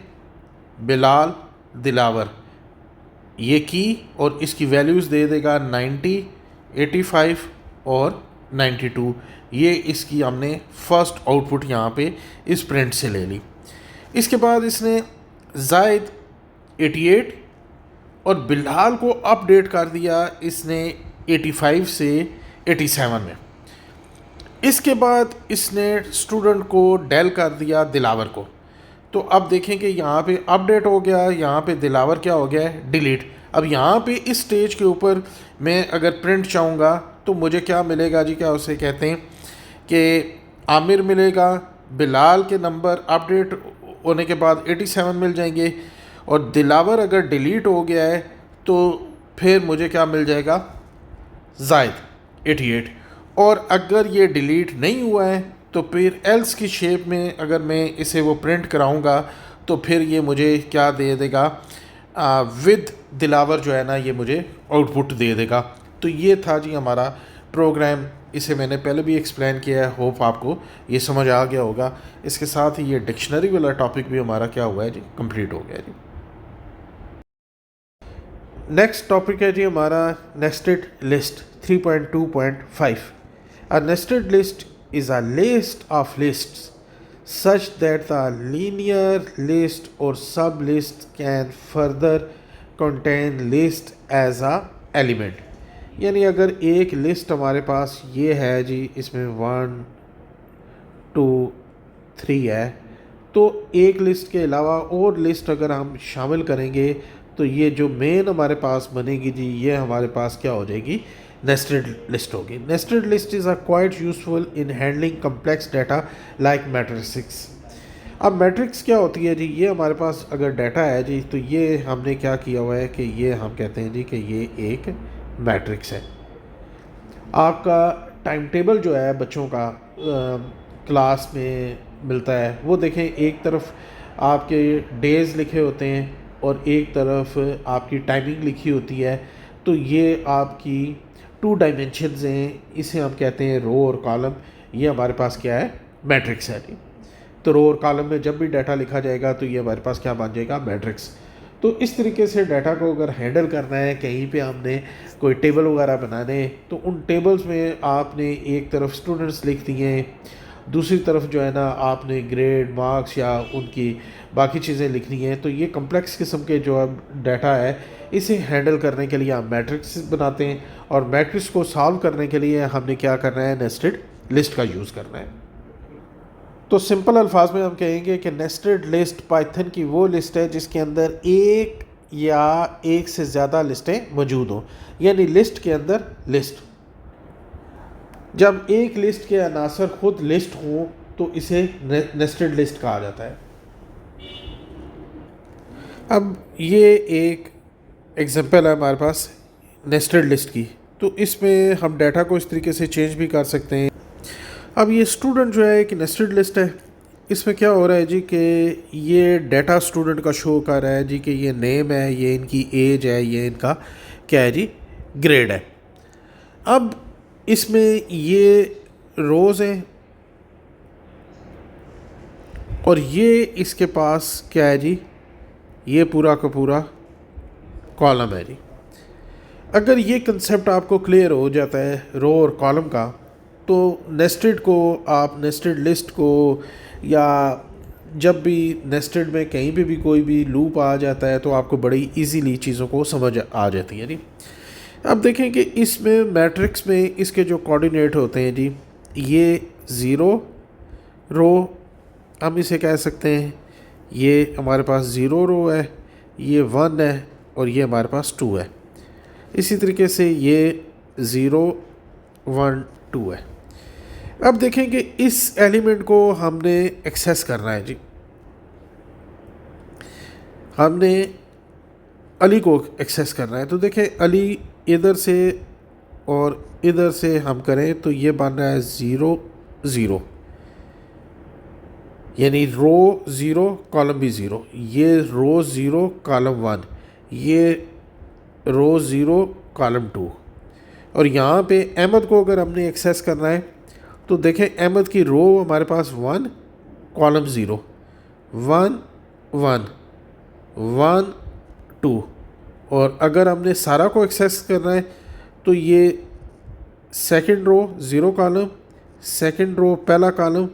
बिलाल, दिलावर, ये की और इसकी वैल्यूज़ दे देगा 90, 85 और 92। ये इसकी हमने फर्स्ट आउटपुट यहाँ पे इस प्रिंट से ले ली। इसके बाद इसने जायद 88 और बिलाल को अपडेट कर दिया इसने 85 से 87 में। इसके बाद इसने स्टूडेंट को डेल कर दिया दिलावर को। तो अब देखें कि यहाँ पे अपडेट हो गया, यहाँ पे दिलावर क्या हो गया है, डिलीट। अब यहाँ पे इस स्टेज के ऊपर मैं अगर प्रिंट चाहूँगा तो मुझे क्या मिलेगा जी, क्या उसे कहते हैं कि आमिर मिलेगा, बिलाल के नंबर अपडेट होने के बाद 87 मिल जाएंगे, और दिलावर अगर डिलीट हो गया है तो फिर मुझे क्या मिल जाएगा, जायद 88। और अगर ये डिलीट नहीं हुआ है तो फिर एल्स की शेप में अगर मैं इसे वो प्रिंट कराऊंगा तो फिर ये मुझे क्या दे देगा, विद दिलावर जो है ना ये मुझे आउटपुट दे देगा। तो ये था जी हमारा प्रोग्राम। इसे मैंने पहले भी एक्सप्लेन किया है, होप आपको ये समझ आ गया होगा। इसके साथ ही ये डिक्शनरी वाला टॉपिक भी हमारा क्या हुआ है जी, कंप्लीट हो गया जी। नेक्स्ट टॉपिक है जी हमारा nested list 3.2.5। A nested list is a list of lists such that the linear list or sublist can further contain list as a element। यानी अगर एक लिस्ट हमारे पास ये है जी, इसमें 1 2 3 है, तो एक लिस्ट के अलावा और लिस्ट अगर हम शामिल करेंगे तो ये जो मेन हमारे पास बनेगी जी, ये हमारे पास क्या हो जाएगी, नेस्टेड लिस्ट होगी। Nested list is quite useful in handling complex data like matrix. अब मैट्रिक्स क्या होती है जी, ये हमारे पास अगर डाटा है जी तो ये हमने क्या किया हुआ है कि ये हम कहते हैं जी कि ये एक मैट्रिक्स है। आपका टाइम टेबल जो है बच्चों का क्लास में मिलता है, वो देखें एक तरफ आपके डेज़ लिखे होते हैं और एक तरफ आपकी टाइमिंग लिखी होती है। तो ये आपकी 2 डायमेंशंस हैं, इसे हम कहते हैं रो और कॉलम। ये हमारे पास क्या है, मैट्रिक्स है जी। तो रो और कॉलम में जब भी डाटा लिखा जाएगा तो ये हमारे पास क्या बन जाएगा, मैट्रिक्स। तो इस तरीके से डाटा को अगर हैंडल करना है, कहीं पे हमने कोई टेबल वगैरह बनाने, तो उन टेबल्स में आपने एक तरफ स्टूडेंट्स लिख दिए हैं, दूसरी तरफ जो है ना आपने ग्रेड, मार्क्स या उनकी बाकी चीज़ें लिखनी हैं। तो ये कम्प्लेक्स किस्म के जो डाटा है, इसे हैंडल करने के लिए हम मैट्रिक्स बनाते हैं, और मैट्रिक्स को सॉल्व करने के लिए हमने क्या करना है, नेस्टेड लिस्ट का यूज़ करना है। तो सिंपल अल्फाज में हम कहेंगे कि नेस्टेड लिस्ट पाइथन की वो लिस्ट है जिसके अंदर एक या एक से ज़्यादा लिस्टें मौजूद हों, यानी लिस्ट के अंदर लिस्ट। जब एक लिस्ट के अनासर खुद लिस्ट हों तो इसे नेस्टेड लिस्ट कहा जाता है। अब ये एक एग्जांपल है हमारे पास नेस्टेड लिस्ट की, तो इसमें हम डाटा को इस तरीके से चेंज भी कर सकते हैं। अब ये स्टूडेंट जो है एक नेस्टेड लिस्ट है, इसमें क्या हो रहा है जी कि ये डाटा स्टूडेंट का शो कर रहा है जी कि ये नेम है, ये इनकी एज है, ये इनका क्या है जी, ग्रेड है। अब इसमें ये रोज़ हैं और ये इसके पास क्या है जी, ये पूरा का पूरा कॉलम है जी। अगर ये कंसेप्ट आपको क्लियर हो जाता है रो और कॉलम का, तो नेस्टेड को आप नेस्टेड लिस्ट को, या जब भी नेस्टेड में कहीं पे भी कोई भी लूप आ जाता है तो आपको बड़ी इजीली चीज़ों को समझ आ जाती है जी। अब देखें कि इसमें मैट्रिक्स में इसके जो कोऑर्डिनेट होते हैं जी, ये 0 रो हम इसे कह सकते हैं, ये हमारे पास 0 रो है, ये 1 है और ये हमारे पास 2 है। इसी तरीके से ये 0 1 2 है। अब देखें कि इस एलिमेंट को हमने एक्सेस करना है जी, हमने अली को एक्सेस करना है। तो देखें अली इधर से और इधर से हम करें तो ये बन रहा है 0 0, यानी रो 0 कॉलम भी 0, ये रो 0 कॉलम 1, ये रो 0 कॉलम 2। और यहाँ पे अहमद को अगर हमने एक्सेस करना है तो देखें अहमद की रो हमारे पास 1 कॉलम 0 1 1 1 2 और अगर हमने सारा को एक्सेस करना है तो ये second row 0 column, second row पहला कॉलम,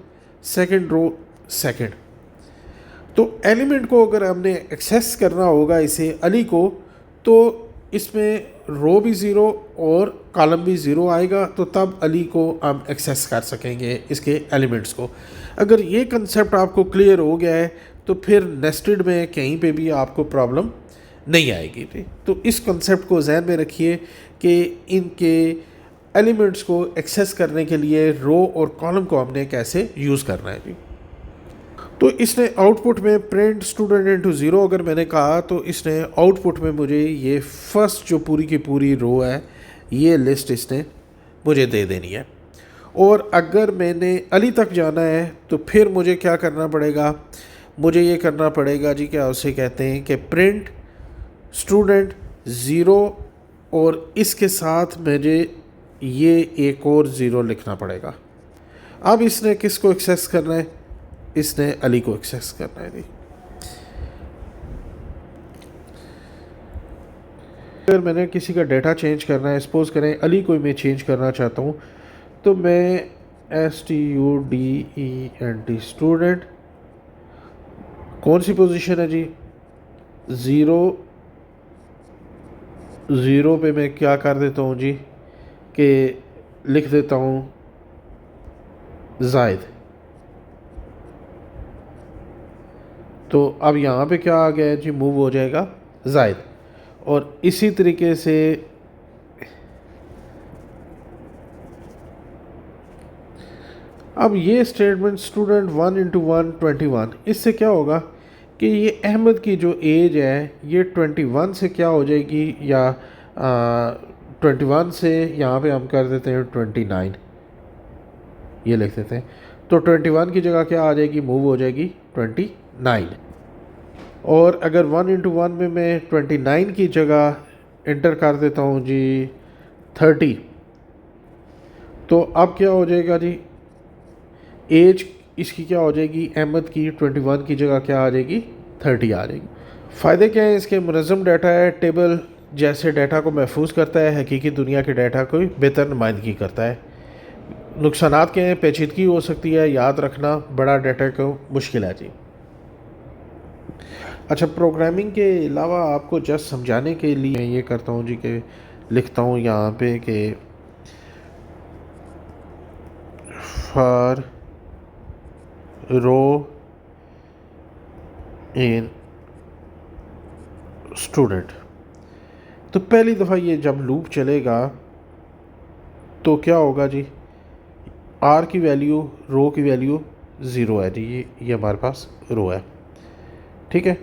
सेकंड रो सेकंड। तो एलिमेंट को अगर हमने एक्सेस करना होगा इसे अली को तो इसमें रो भी 0 और कॉलम भी 0 आएगा, तो तब अली को हम एक्सेस कर सकेंगे इसके एलिमेंट्स को। अगर ये कंसेप्ट आपको क्लियर हो गया है तो फिर नेस्टेड में कहीं पे भी आपको प्रॉब्लम नहीं आएगी। तो इस कंसेप्ट को जहन में रखिए कि इनके एलिमेंट्स को एक्सेस करने के लिए रो और कॉलम को हमने कैसे यूज़ करना है जी। तो इसने आउटपुट में प्रिंट स्टूडेंट इनटू 0 अगर मैंने कहा तो इसने आउटपुट में मुझे ये फर्स्ट जो पूरी की पूरी रो है ये लिस्ट इसने मुझे दे देनी है। और अगर मैंने अली तक जाना है तो फिर मुझे क्या करना पड़ेगा, मुझे ये करना पड़ेगा जी, क्या उसे कहते हैं कि प्रिंट स्टूडेंट 0 और इसके साथ मुझे ये एक और 0 लिखना पड़ेगा। अब इसने किसको एक्सेस करना है, इसने अली को एक्सेस करना है जी। अगर मैंने किसी का डाटा चेंज करना है, सपोज करें अली को मैं चेंज करना चाहता हूँ, तो मैं STUDENT स्टूडेंट कौन सी पोजीशन है जी 0 0 पे मैं क्या कर देता हूँ जी कि लिख देता हूँ जायद। तो अब यहाँ पे क्या आ गया है जी, मूव हो जाएगा जायद। और इसी तरीके से अब ये स्टेटमेंट स्टूडेंट 1 इंटू 1 21, इससे क्या होगा कि ये अहमद की जो एज है ये 21 से क्या हो जाएगी, या 21 से यहाँ पे हम कर देते हैं 29, ये लिख देते हैं। तो 21 की जगह क्या आ जाएगी, मूव हो जाएगी 29। और अगर 1 इंटू 1 में मैं 29 की जगह इंटर कर देता हूँ जी 30, तो अब क्या हो जाएगा जी, एज इसकी क्या हो जाएगी, अहमद की 21 की जगह क्या आ जाएगी 30 आ जाएगी। फ़ायदे क्या है इसके, मुनज़्ज़म डाटा है, टेबल जैसे डाटा को महफूज करता है, हकीकी दुनिया के डाटा को बेहतर नुमाइंदगी करता है। नुकसानात क्या हैं, पेचीदगी हो सकती है, याद रखना बड़ा डाटा को मुश्किल है जी। अच्छा, प्रोग्रामिंग के अलावा आपको जस्ट समझाने के लिए मैं ये करता हूँ जी कि लिखता हूँ यहाँ पे कि फॉर रो इन स्टूडेंट। तो पहली दफ़ा ये जब लूप चलेगा तो क्या होगा जी, आर की वैल्यू रो की वैल्यू 0 है जी, ये हमारे पास रो है, ठीक है।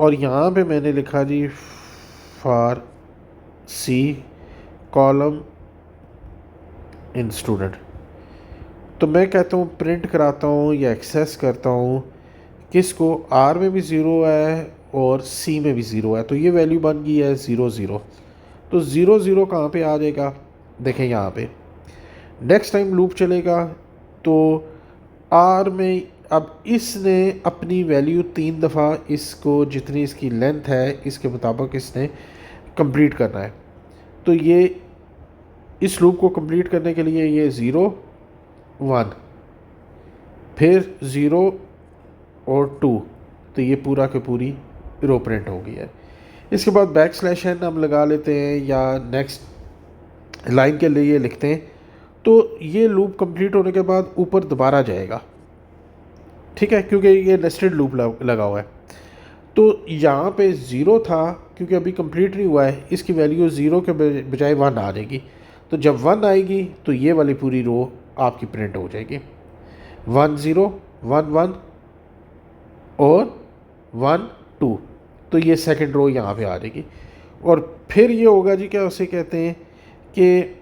और यहाँ पे मैंने लिखा जी for C column in student. तो मैं कहता हूँ प्रिंट कराता हूँ या एक्सेस करता हूँ किसको, आर में भी 0 है और सी में भी 0 है, तो ये वैल्यू बन गई है 0 0। तो 0 0 कहाँ पे आ जाएगा, देखें यहाँ पे नेक्स्ट टाइम लूप चलेगा तो आर में अब इसने अपनी वैल्यू 3 दफ़ा इसको जितनी इसकी लेंथ है इसके मुताबिक इसने कंप्लीट करना है। तो ये इस लूप को कंप्लीट करने के लिए ये 0 1 फिर 0 और 2, तो ये पूरा के पूरी रो प्रिंट हो गई है। इसके बाद बैकस्लैश n हम लगा लेते हैं या नेक्स्ट लाइन के लिए लिखते हैं, तो ये लूप कंप्लीट होने के बाद ऊपर दोबारा जाएगा, ठीक है, क्योंकि ये नेस्टेड लूप लगा हुआ है। तो यहाँ पे 0 था क्योंकि अभी कंप्लीट नहीं हुआ है, इसकी वैल्यू 0 के बजाय 1 आ जाएगी। तो जब 1 आएगी तो ये वाली पूरी रो आपकी प्रिंट हो जाएगी, 1 0 1 1 और 1 2, तो ये सेकंड रो यहाँ पे आ जाएगी। और फिर ये होगा जी, क्या उसे कहते हैं कि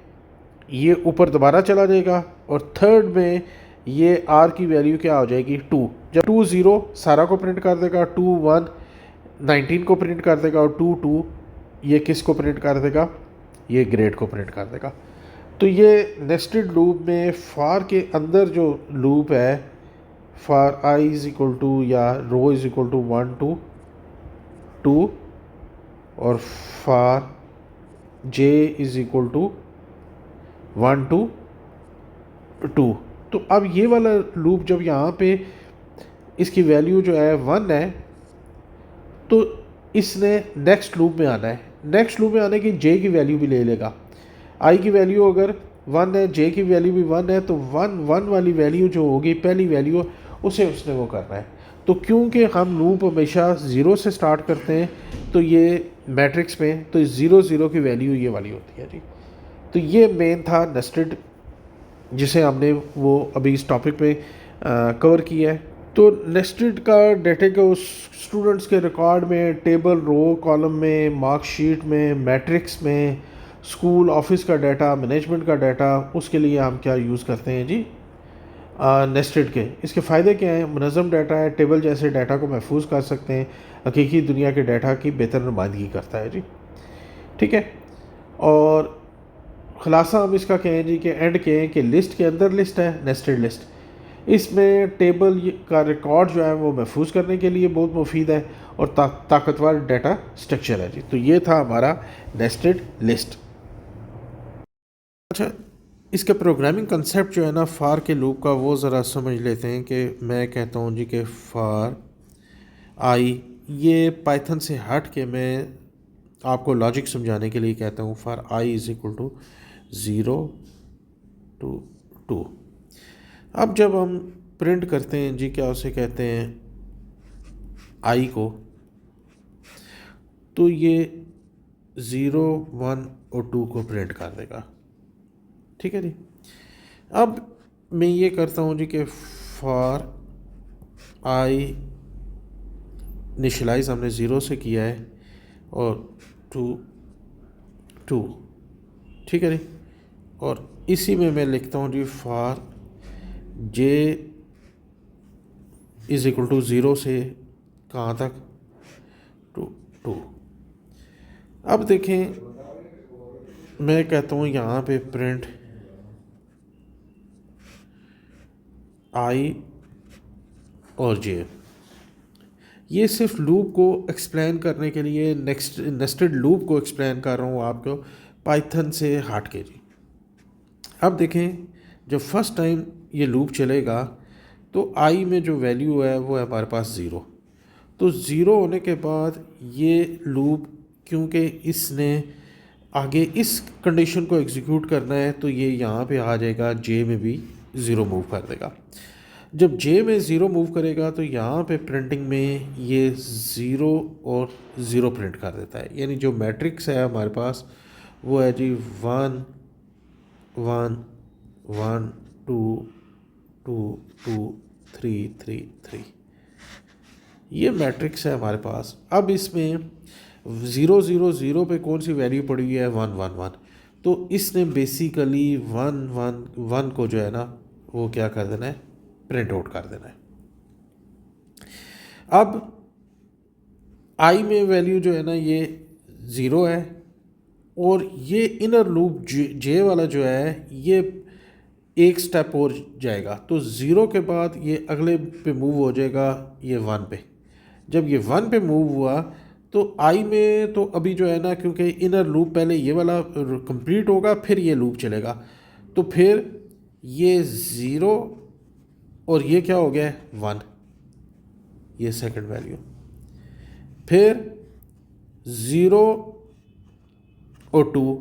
ये ऊपर दोबारा चला जाएगा और थर्ड में ये आर की वैल्यू क्या हो जाएगी 2। जब 2 0 सारा को प्रिंट कर देगा, 2 1 19 को प्रिंट कर देगा और 2 2 ये किस को प्रिंट कर देगा, ये ग्रेड को प्रिंट कर देगा। तो ये नेस्टेड लूप में फार के अंदर जो लूप है, फार आई इज इक्वल टू या रो इज इक्वल टू 1 to 2 और फार जे इज इक्वल टू 1 to 2। तो अब ये वाला लूप जब यहाँ पे इसकी वैल्यू जो है 1 है, तो इसने नेक्स्ट लूप में आना है। नेक्स्ट लूप में आने की जे की वैल्यू भी ले लेगा। आई की वैल्यू अगर 1 है, जे की वैल्यू भी 1 है, तो 1 वाली वैल्यू जो होगी पहली वैल्यू, उसे उसने वो करना है। तो क्योंकि हम लूप हमेशा 0 से स्टार्ट करते हैं, तो ये मैट्रिक्स में तो 0 की वैल्यू ये वाली होती है जी। तो ये मेन था नेस्टेड, जिसे हमने वो अभी इस टॉपिक में कवर किया है। तो नेस्टेड का डेटे को स्टूडेंट्स के रिकॉर्ड में, टेबल, रो, कॉलम में, मार्कशीट में, मैट्रिक्स में, स्कूल ऑफिस का डाटा, मैनेजमेंट का डाटा, उसके लिए हम क्या यूज़ करते हैं जी, नेस्टेड के। इसके फ़ायदे क्या हैं? मुनज़्ज़म डाटा है, टेबल जैसे डाटा को महफूज कर सकते हैं, हकीकी दुनिया के डाटा की बेहतर नुमाइंदगी करता है जी। ठीक है। और ख़ुलासा हम इसका कहें जी कि एंड कहें कि लिस्ट के अंदर लिस्ट है, नेस्टेड लिस्ट। इसमें टेबल का रिकॉर्ड जो है वो महफूज करने के लिए बहुत मुफीद है और ताकतवर डाटा स्ट्रक्चर है जी। तो ये था हमारा नेस्टेड लिस्ट। अच्छा, इसका प्रोग्रामिंग कंसेप्ट जो है ना फार के लूप का, वो ज़रा समझ लेते हैं। कि मैं कहता हूँ जी कि फार आई, ये पाइथन से हट के मैं आपको लॉजिक समझाने के लिए कहता हूँ फार I is equal to 0 to 2। अब जब हम प्रिंट करते हैं जी, क्या उसे कहते हैं, आई को, तो ये 0, 1 और 2 को प्रिंट कर देगा। ठीक है जी। अब मैं ये करता हूँ जी कि फॉर आई इनिशियलाइज हमने 0 से किया है और 2। ठीक है जी। और इसी में मैं लिखता हूँ जी for J is equal to 0 से कहाँ तक, 2। अब देखें, मैं कहता हूँ यहाँ पे प्रिंट आई और जे। ये सिर्फ लूप को एक्सप्लेन करने के लिए, नेस्टेड लूप को एक्सप्लेन कर रहा हूँ आपको पाइथन से हट के जी। अब देखें, जब फर्स्ट टाइम ये लूप चलेगा तो आई में जो वैल्यू है वो है हमारे पास 0। तो 0 होने के बाद ये लूप, क्योंकि इसने आगे इस कंडीशन को एग्जीक्यूट करना है, तो ये यहाँ पे आ जाएगा, जे में भी 0 मूव कर देगा। जब जे में 0 मूव करेगा तो यहाँ पे प्रिंटिंग में ये 0 और 0 प्रिंट कर देता है। यानी जो मैट्रिक्स है हमारे पास वो है जी 1 1 1 2 2 2 3 3 3। ये मैट्रिक्स है हमारे पास। अब इसमें 0 0 0 पे कौन सी वैल्यू पड़ी हुई है, 1 1 1। तो इसने बेसिकली 1 1 1 को जो है ना वो क्या कर देना है, प्रिंट आउट कर देना है। अब आई में वैल्यू जो है ना ये 0 है और ये इनर लूप जे वाला जो है ये एक स्टेप और जाएगा। तो 0 के बाद ये अगले पे मूव हो जाएगा, ये 1 पे। जब ये 1 पे मूव हुआ तो आई में तो अभी जो है ना, क्योंकि इनर लूप पहले ये वाला कंप्लीट होगा फिर ये लूप चलेगा, तो फिर ये 0 और ये क्या हो गया है, 1, ये सेकंड वैल्यू। फिर 0 और 2,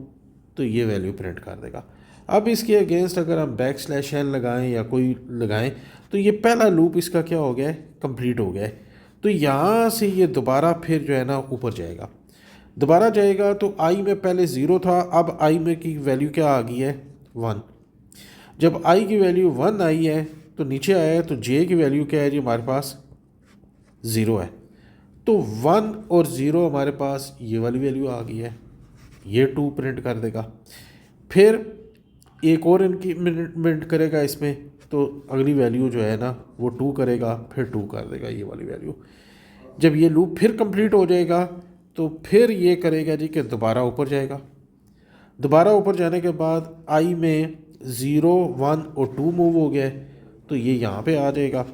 तो ये वैल्यू प्रिंट कर देगा। अब इसके अगेंस्ट अगर हम \n लगाएं या कोई लगाएं, तो ये पहला लूप इसका क्या हो गया है, कंप्लीट हो गया है। तो यहाँ से ये दोबारा फिर जो है ना ऊपर जाएगा, दोबारा जाएगा। तो आई में पहले 0 था, अब आई में की वैल्यू क्या आ गई है, 1। जब आई की वैल्यू 1 आई है तो नीचे आया है, तो जे की वैल्यू क्या है जी, हमारे पास 0 है। तो 1 और 0 हमारे पास ये वाली वैल्यू आ गई है, ये 2 प्रिंट कर देगा। फिर एक और इंक्रीमेंट करेगा इसमें, तो अगली वैल्यू जो है ना वो 2 करेगा, फिर 2 कर देगा ये वाली वैल्यू। जब ये लूप फिर कंप्लीट हो जाएगा तो फिर ये करेगा जी कि दोबारा ऊपर जाएगा, दोबारा ऊपर जाने के बाद आई में 0, 1 और 2 मूव हो गया है, तो ये यहाँ पे आ जाएगा।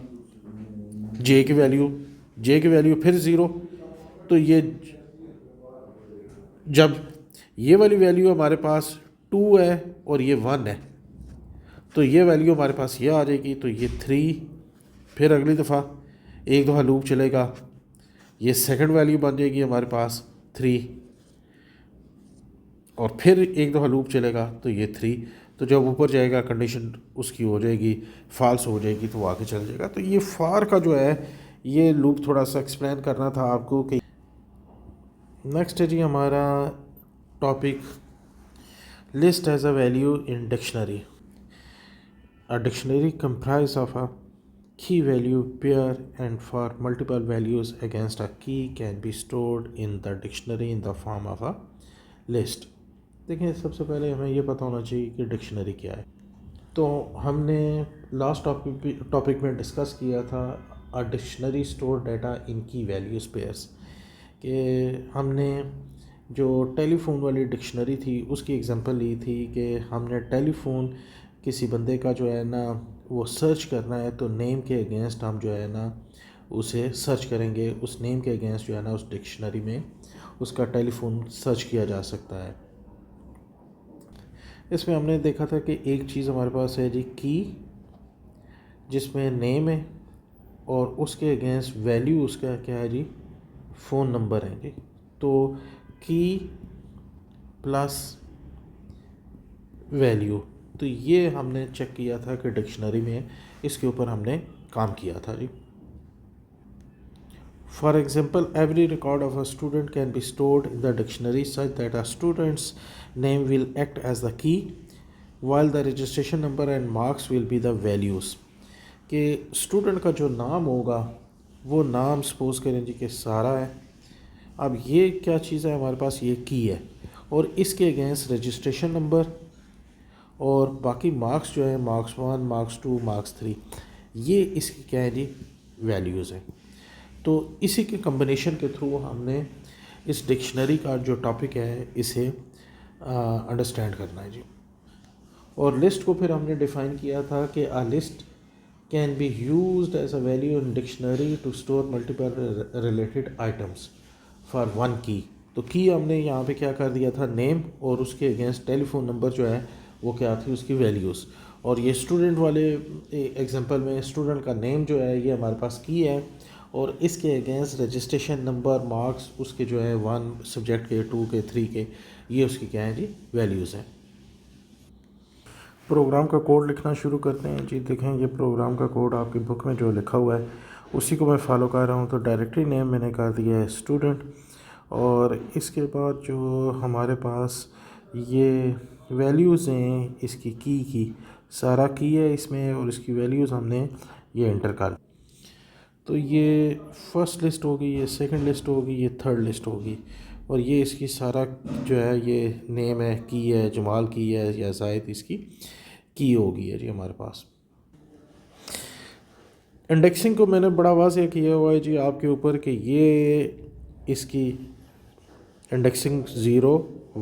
जे की वैल्यू फिर 0, तो ये जब ये वाली वैल्यू हमारे पास 2 है और ये 1 है, तो ये वैल्यू हमारे पास ये आ जाएगी, तो ये 3। फिर अगली दफ़ा एक दफ़ा लूप चलेगा, ये सेकंड वैल्यू बन जाएगी हमारे पास 3, और फिर एक दफ़ा लूप चलेगा तो ये 3। तो जब ऊपर जाएगा कंडीशन उसकी हो जाएगी फॉल्स हो जाएगी, तो वो आगे चल जाएगा। तो ये फार का जो है ये लूप थोड़ा सा एक्सप्लेन करना था आपको कि नेक्स्ट है जी हमारा topic list as a value in dictionary. A dictionary comprise of a key value pair, and for multiple values against a key can be stored in the dictionary in the form of a list। देखिए, सबसे पहले हमें ये पता होना चाहिए कि dictionary क्या है। तो हमने लास्ट टॉपिक में डिस्कस किया था a dictionary store data in की वैल्यूज पेयर्स, कि हमने जो टेलीफोन वाली डिक्शनरी थी उसकी एग्जांपल ली थी कि हमने टेलीफोन किसी बंदे का जो है ना वो सर्च करना है, तो नेम के अगेंस्ट हम जो है ना उसे सर्च करेंगे, उस नेम के अगेंस्ट जो है ना उस डिक्शनरी में उसका टेलीफोन सर्च किया जा सकता है। इसमें हमने देखा था कि एक चीज़ हमारे पास है जी की, जिसमें नेम है और उसके अगेंस्ट वैल्यू उसका क्या है जी, फ़ोन नंबर है जी। तो की प्लस वैल्यू, तो ये हमने चेक किया था कि डिक्शनरी में इसके ऊपर हमने काम किया था जी। For example, every record of a student can be stored in the dictionary such that a student's name will act as the key while the registration number and marks will be the values. कि student का जो नाम होगा वो नाम suppose करें जी कि सारा है। अब ये क्या चीज़ है हमारे पास, ये की है, और इसके अगेंस्ट रजिस्ट्रेशन नंबर और बाकी मार्क्स जो है मार्क्स 1, मार्क्स 2, मार्क्स 3, ये इसकी क्या है जी, वैल्यूज़ हैं। तो इसी के कम्बिनेशन के थ्रू हमने इस डिक्शनरी का जो टॉपिक है इसे अंडरस्टैंड करना है जी। और लिस्ट को फिर हमने डिफ़ाइन किया था कि a list can be used as a value in dictionary to store multiple related items for one key. तो की हमने यहाँ पे क्या कर दिया था, नेम, और उसके अगेंस्ट टेलीफोन नंबर जो है वो क्या थी, उसकी वैल्यूज़। और ये स्टूडेंट वाले एग्जांपल में स्टूडेंट का नेम जो है ये हमारे पास की है, और इसके अगेंस्ट रजिस्ट्रेशन नंबर, मार्क्स उसके जो है 1 सब्जेक्ट के, 2 के, 3 के, ये उसकी क्या है जी, वैल्यूज़ हैं। प्रोग्राम का कोड लिखना शुरू करते हैं जी। देखें, ये प्रोग्राम का कोड आपकी बुक में जो लिखा हुआ है उसी को मैं फॉलो कर रहा हूँ। तो डायरेक्टरी नेम मैंने कर दिया है स्टूडेंट, और इसके बाद जो हमारे पास ये वैल्यूज़ हैं इसकी की सारा की है इसमें, और इसकी वैल्यूज़ हमने ये एंटर कर। तो ये फर्स्ट लिस्ट होगी, ये सेकंड लिस्ट होगी, ये थर्ड लिस्ट होगी, और ये इसकी सारा जो है ये नेम है, की है, जमाल की है या जायद, इसकी की होगी है जी हमारे पास। इंडेक्सिंग को मैंने बड़ा वाज़ेह किया हुआ है जी आपके ऊपर कि ये इसकी इंडेक्सिंग 0,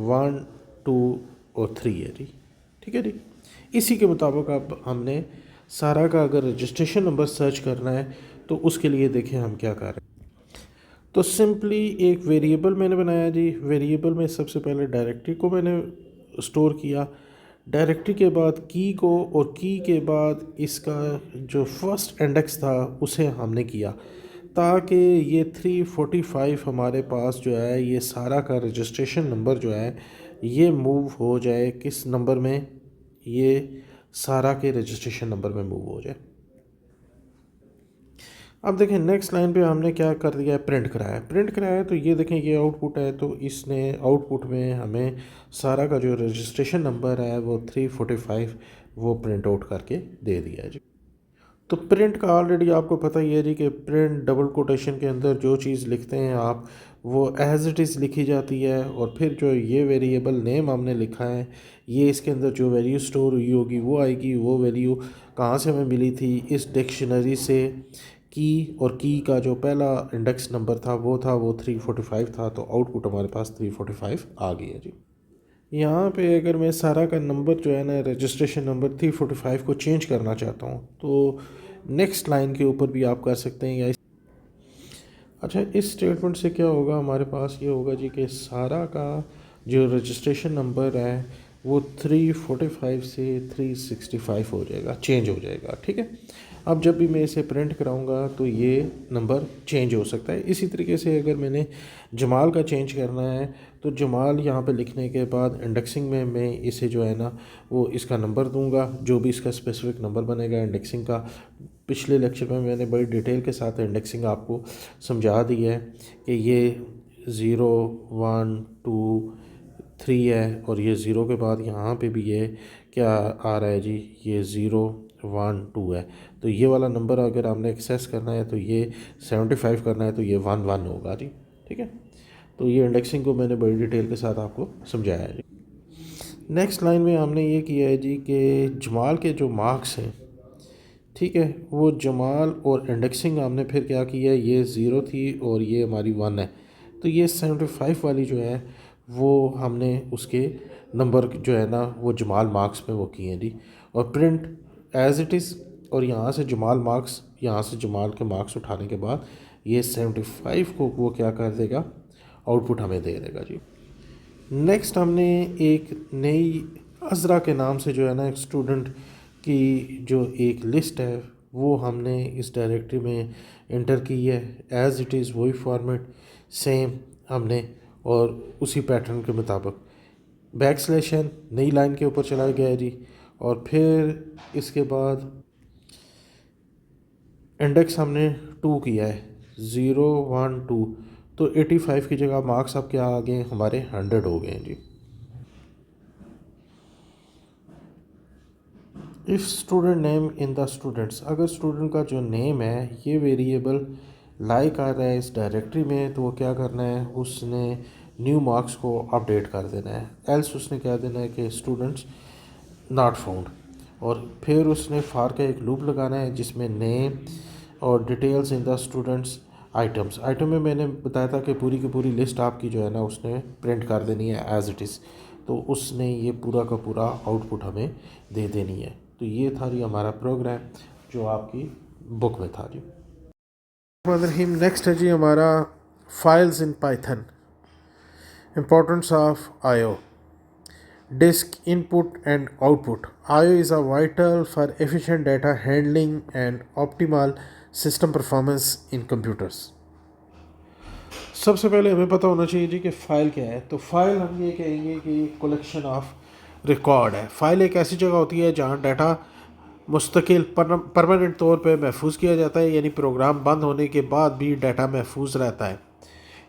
1, 2 और 3 है जी। ठीक है जी। इसी के मुताबिक अब हमने सारा का अगर रजिस्ट्रेशन नंबर सर्च करना है तो उसके लिए देखें हम क्या कर रहे हैं। तो सिंपली एक वेरिएबल मैंने बनाया जी। वेरिएबल में सबसे पहले डायरेक्टरी को मैंने स्टोर किया, डायरेक्टरी के बाद की को, और की के बाद इसका जो फर्स्ट इंडेक्स था उसे हमने किया, ताकि ये 345 हमारे पास जो है ये सारा का रजिस्ट्रेशन नंबर जो है ये मूव हो जाए किस नंबर में, ये सारा के रजिस्ट्रेशन नंबर में मूव हो जाए। अब देखें नेक्स्ट लाइन पे हमने क्या कर दिया है, प्रिंट कराया तो ये देखें ये आउटपुट है। तो इसने आउटपुट में हमें सारा का जो रजिस्ट्रेशन नंबर है वो 345 वो प्रिंट आउट करके दे दिया है जी। तो प्रिंट का ऑलरेडी आपको पता ही है जी कि प्रिंट डबल कोटेशन के अंदर जो चीज़ लिखते हैं आप वो एज इट इज़ लिखी जाती है, और फिर जो ये वेरिएबल नेम हमने लिखा है ये इसके अंदर जो वैल्यू स्टोर हुई होगी वो आएगी। वो वैल्यू कहाँ से हमें मिली थी, इस डिक्शनरी से। की और की का जो पहला इंडेक्स नंबर था वो 345 था, तो आउटपुट हमारे पास 345 आ गई है जी। यहाँ पे अगर मैं सारा का नंबर जो है ना रजिस्ट्रेशन नंबर 345 को चेंज करना चाहता हूँ तो नेक्स्ट लाइन के ऊपर भी आप कर सकते हैं या अच्छा इस स्टेटमेंट से क्या होगा हमारे पास ये होगा जी कि सारा का जो रजिस्ट्रेशन नंबर है वो 345 से 365 हो जाएगा, चेंज हो जाएगा। ठीक है, अब जब भी मैं इसे प्रिंट कराऊंगा तो ये नंबर चेंज हो सकता है। इसी तरीके से अगर मैंने जमाल का चेंज करना है तो जमाल यहाँ पे लिखने के बाद इंडेक्सिंग में मैं इसे जो है ना वो इसका नंबर दूंगा, जो भी इसका स्पेसिफिक नंबर बनेगा इंडेक्सिंग का। पिछले लेक्चर में मैंने बड़ी डिटेल के साथ इंडेक्सिंग आपको समझा दी है कि ये 0 1 2 3 है और ये ज़ीरो के बाद यहाँ पे भी ये क्या आ रहा है जी, ये 0 1 2 है। तो ये वाला नंबर अगर आपने एक्सेस करना है तो ये 75 करना है तो ये 1 1 होगा जी। ठीक है, तो ये इंडेक्सिंग को मैंने बड़ी डिटेल के साथ आपको समझाया है जी। नेक्स्ट लाइन में हमने ये किया है जी कि जमाल के जो मार्क्स हैं, ठीक है, वो जमाल और इंडेक्सिंग हमने फिर क्या किया, ये ज़ीरो थी और ये हमारी 1 है, तो ये 75 वाली जो है वो हमने उसके नंबर जो है ना वो जमाल मार्क्स में वो किए हैं जी। और प्रिंट एज़ इट इज़, और यहाँ से जमाल मार्क्स, यहाँ से जमाल के मार्क्स उठाने के बाद ये 75 को वो क्या कर देगा, आउटपुट हमें दे देगा जी। नेक्स्ट हमने एक नई अज़रा के नाम से जो है ना एक स्टूडेंट की जो एक लिस्ट है वो हमने इस डायरेक्टरी में इंटर की है। एज़ इट इज़ वही फॉर्मेट सेम हमने, और उसी पैटर्न के मुताबिक बैकस्लैशन नई लाइन के ऊपर चला गया है जी। और फिर इसके बाद इंडेक्स हमने 2 किया है, 0 1 2, तो 85 की जगह मार्क्स अब क्या आ गए हमारे 100 हो गए हैं जी। If student name in the students, अगर स्टूडेंट का जो नेम है ये वेरिएबल लाइक आ रहा है इस डायरेक्टरी में तो वो क्या करना है, उसने न्यू मार्क्स को अपडेट कर देना है। एल्स उसने क्या देना है कि स्टूडेंट्स नॉट फाउंड, और फिर उसने फार का एक लूप लगाना है जिसमें नेम और details in the students items. Item में मैंने बताया था कि पूरी की पूरी लिस्ट आपकी जो है ना उसने प्रिंट कर देनी है एज इट इज़, तो उसने ये पूरा का पूरा आउटपुट हमें दे देनी है। तो ये था जी हमारा प्रोग्राम जो आपकी बुक में था जी। नेक्स्ट है जी हमारा files in Python, importance of IO, disk input and output. IO is a vital for efficient data handling and optimal system performance in computers. सबसे पहले हमें पता होना चाहिए जी कि फ़ाइल क्या है। तो फाइल हम ये कहेंगे कि कलेक्शन ऑफ रिकॉर्ड है। फ़ाइल एक ऐसी जगह होती है जहाँ डाटा मुस्तकिल परमानेंट तौर पे महफूज किया जाता है, यानी प्रोग्राम बंद होने के बाद भी डाटा महफूज रहता है।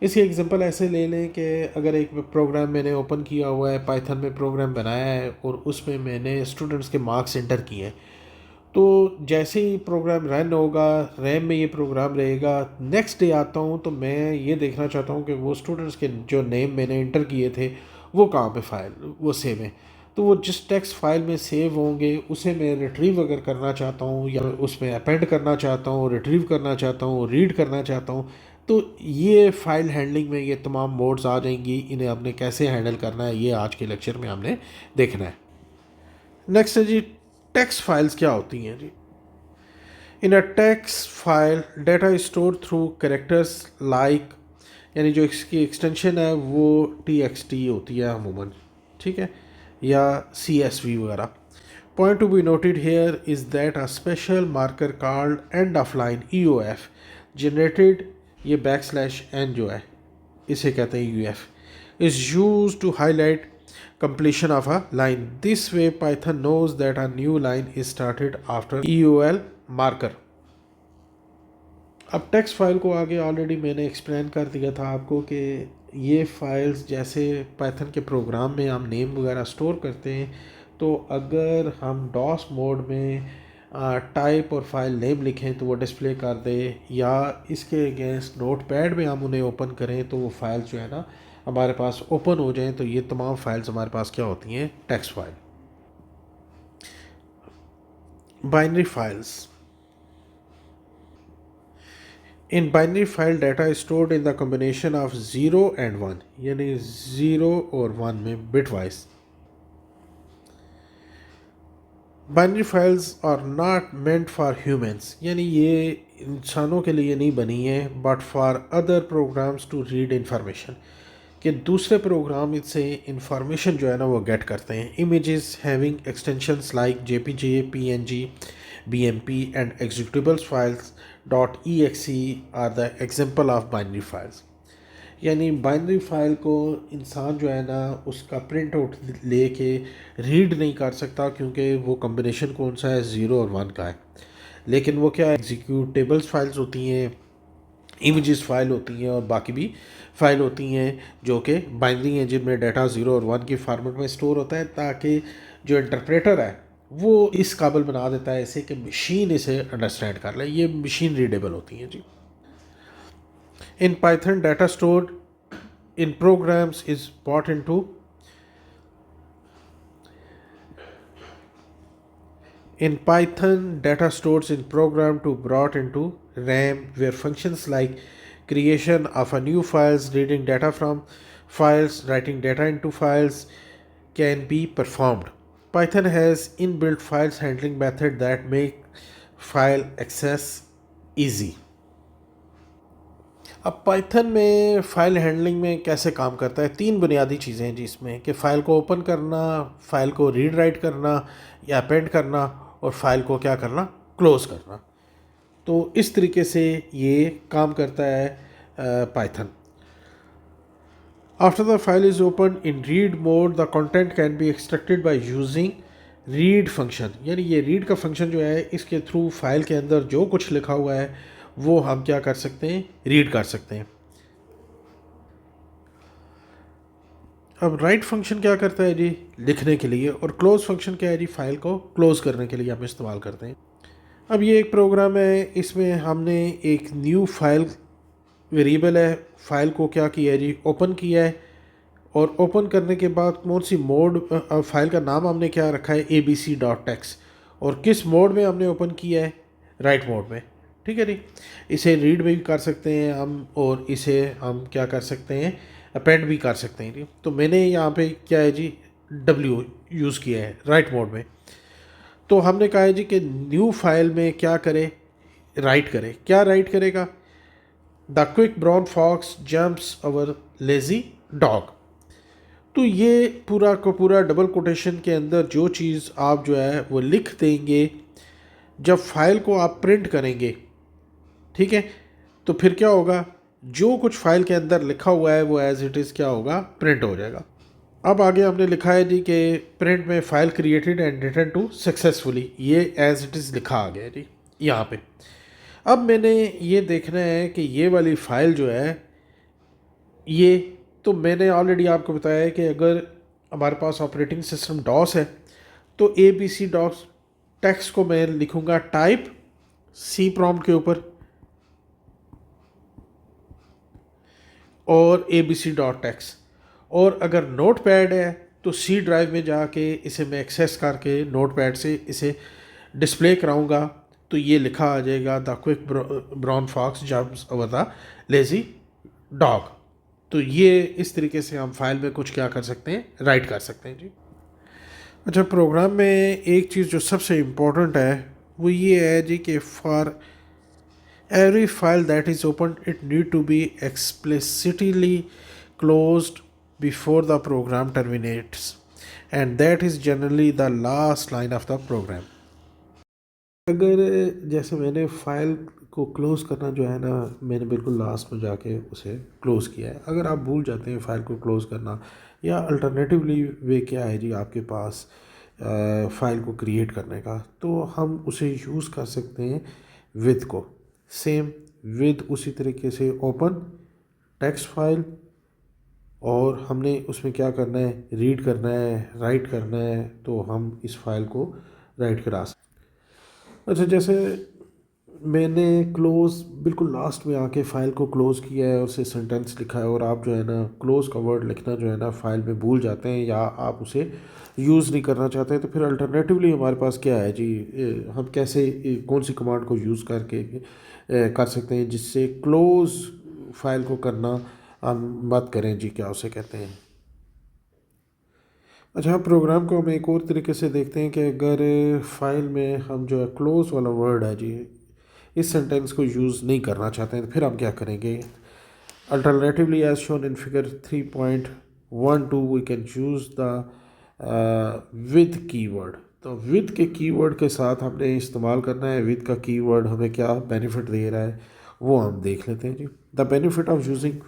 इसकी एग्जांपल ऐसे ले लें कि अगर एक प्रोग्राम मैंने ओपन किया हुआ है, पाइथन में प्रोग्राम बनाया है और उसमें मैंने स्टूडेंट्स के मार्क्स एंटर किए हैं, तो जैसे ही प्रोग्राम रन होगा रैम में ये प्रोग्राम रहेगा, नेक्स्ट डे आता हूँ तो मैं ये देखना चाहता हूँ कि वो स्टूडेंट्स के जो नेम मैंने एंटर किए थे वो कहाँ पे फाइल वो सेव है। तो वो जिस टेक्स्ट फाइल में सेव होंगे उसे मैं रिट्रीव अगर करना चाहता हूँ या उसमें अपेंड करना चाहता हूँ, रिट्रीव करना चाहता हूँ, रीड करना चाहता हूँ, तो ये फ़ाइल हैंडलिंग में ये तमाम मोड्स आ जाएंगी। इन्हें हमने कैसे हैंडल करना है ये आज के लेक्चर में हमने देखना है। नेक्स्ट है जी टेक्स्ट फाइल्स क्या होती हैं जी। In a text file data is store through characters like, यानी जो इसकी एक्सटेंशन है वो TXT होती है अमूमन, ठीक है, या CSV वगैरह। Point to be noted here is that a special marker called end of line EOF generated, ये बैकस्लैश n जो है इसे कहते हैं UF, is use to highlight completion of a line. This way Python knows that a new line is started after EOL marker. अब text file को आगे already मैंने एक्सप्लेन कर दिया था आपको कि ये फाइल्स जैसे पाइथन के प्रोग्राम में हम नेम वगैरह स्टोर करते हैं, तो अगर हम डॉस मोड में टाइप और फाइल नेम लिखें तो वो डिस्प्ले कर दे, या इसके अगेंस्ट नोट पैड में हम उन्हें ओपन करें तो वो फाइल्स जो है ना हमारे पास ओपन हो जाएं। तो ये तमाम फाइल्स हमारे पास क्या होती हैं, text file. Binary files, in binary file data is stored in the combination of 0 and 1, यानी 0 और 1 में bitwise. Binary files are not meant for humans, यानी ये इंसानों के लिए नहीं बनी है, but for other programs to read information, कि दूसरे प्रोग्राम इससे इंफॉर्मेशन जो है ना वो गेट करते हैं. Images having extensions like JPG, PNG, BMP and executables files .exe are the example of binary files. यानी बाइनरी फाइल को इंसान जो है ना उसका प्रिंट आउट लेके रीड नहीं कर सकता, क्योंकि वो कम्बिनेशन कौन सा है, 0 और 1 का है. लेकिन वो क्या है, एग्जीक्यूटेबल्स फाइल्स होती हैं, इमेजेस फाइल होती हैं और बाकी भी फाइल होती हैं जो कि बाइनरी हैं, जिनमें डाटा 0 और 1 के फॉर्मेट में स्टोर होता है, ताकि जो इंटरप्रेटर है वो इस काबिल बना देता है इसे कि मशीन इसे अंडरस्टैंड कर ले. ये मशीन रीडेबल होती हैं जी. In Python, data stored in programs is brought into in Python, data stored in program to brought into RAM, where functions like creation of a new files, reading data from files, writing data into files can be performed. Python has inbuilt files handling method that make file access easy. अब Python में file handling में कैसे काम करता है, तीन बुनियादी चीज़ें हैं जी इसमें, कि फ़ाइल को ओपन करना, फ़ाइल को रीड राइट करना या अपेंड करना, और फ़ाइल को क्या करना, क्लोज़ करना. तो इस तरीके से ये काम करता है Python. After the file is open in read mode, the content can be extracted by using read function. यानी ये रीड का फंक्शन जो है, इसके थ्रू फाइल के अंदर जो कुछ लिखा हुआ है वो हम क्या कर सकते हैं, रीड कर सकते हैं. अब राइट फंक्शन क्या करता है जी, लिखने के लिए, और क्लोज फंक्शन क्या है जी, फाइल को क्लोज करने के लिए हम इस्तेमाल करते हैं. अब ये एक प्रोग्राम है, इसमें हमने एक न्यू फाइल वेरिएबल है, फाइल को क्या किया है जी, ओपन किया है, और ओपन करने के बाद कौन सी मोड, फाइल का नाम हमने क्या रखा है, abc.txt, और किस मोड में हमने ओपन किया है, राइट मोड में. ठीक है जी. इसे रीड भी कर सकते हैं हम, और इसे हम क्या कर सकते हैं, अपेंड भी कर सकते हैं जी. तो मैंने यहाँ पे क्या है जी, W यूज़ किया है राइट मोड में. तो हमने कहा है जी कि न्यू फाइल में क्या करे, राइट करे. क्या राइट करेगा, the quick brown fox jumps over lazy dog. तो ये पूरा का पूरा डबल कोटेशन के अंदर जो चीज़ आप जो है वो लिख देंगे, जब फाइल को आप प्रिंट करेंगे, ठीक है, तो फिर क्या होगा, जो कुछ फाइल के अंदर लिखा हुआ है वो एज इट इज़ क्या होगा, प्रिंट हो जाएगा. अब आगे हमने लिखा है जी कि प्रिंट में file created and return to successfully, ये एज इट इज़ लिखा आ गया जी यहाँ पे. अब मैंने ये देखना है कि ये वाली फ़ाइल जो है, ये तो मैंने ऑलरेडी आपको बताया है कि अगर हमारे पास ऑपरेटिंग सिस्टम डॉस है तो ABC डॉस टेक्स्ट को मैं लिखूँगा टाइप सी प्रॉम्प्ट के ऊपर, और abc.txt. और अगर नोट पैड है तो सी ड्राइव में जाके इसे मैं एक्सेस करके नोट पैड से इसे डिस्प्ले कराऊंगा, तो ये लिखा आ जाएगा, the quick brown fox jumps over the lazy dog. तो ये इस तरीके से हम फाइल में कुछ क्या कर सकते हैं, राइट कर सकते हैं जी. अच्छा, प्रोग्राम में एक चीज़ जो सबसे इम्पोर्टेंट है वो ये है जी कि for every file that is opened, it need to be explicitly closed before the program terminates, and that is generally the last line of the program. अगर जैसे मैंने फ़ाइल को क्लोज़ करना जो है ना, मैंने बिल्कुल लास्ट में जाके उसे क्लोज़ किया है. अगर आप भूल जाते हैं फ़ाइल को क्लोज़ करना, या अल्टरनेटिवली वे क्या है जी आपके पास फ़ाइल को क्रिएट करने का, तो हम उसे यूज़ कर सकते हैं विद को. सेम विद उसी तरीके से ओपन टेक्स्ट फाइल, और हमने उसमें क्या करना है, रीड करना है, राइट करना है, तो हम इस फाइल को राइट करा सकते. अच्छा, जैसे मैंने क्लोज़ बिल्कुल लास्ट में आके फ़ाइल को क्लोज़ किया है और उसे सेंटेंस लिखा है, और आप जो है ना क्लोज़ का वर्ड लिखना जो है ना फ़ाइल में भूल जाते हैं या आप उसे यूज़ नहीं करना चाहते हैं, तो फिर अल्टरनेटिवली हमारे पास क्या है जी, हम कैसे कौन सी कमांड को यूज़ करके कर सकते हैं जिससे क्लोज़ फाइल को करना हम मत करें जी, क्या उसे कहते हैं। अच्छा, प्रोग्राम को हम एक और तरीके से देखते हैं कि अगर फाइल में हम जो है क्लोज वाला वर्ड है जी, इस सेंटेंस को यूज़ नहीं करना चाहते हैं, तो फिर हम क्या करेंगे। Alternatively as shown in figure 3.12 we can use the with keyword. तो विद के कीवर्ड के साथ हमने इस्तेमाल करना है। विद का कीवर्ड हमें क्या बेनिफिट दे रहा है वो हम देख लेते हैं जी। The benefit of using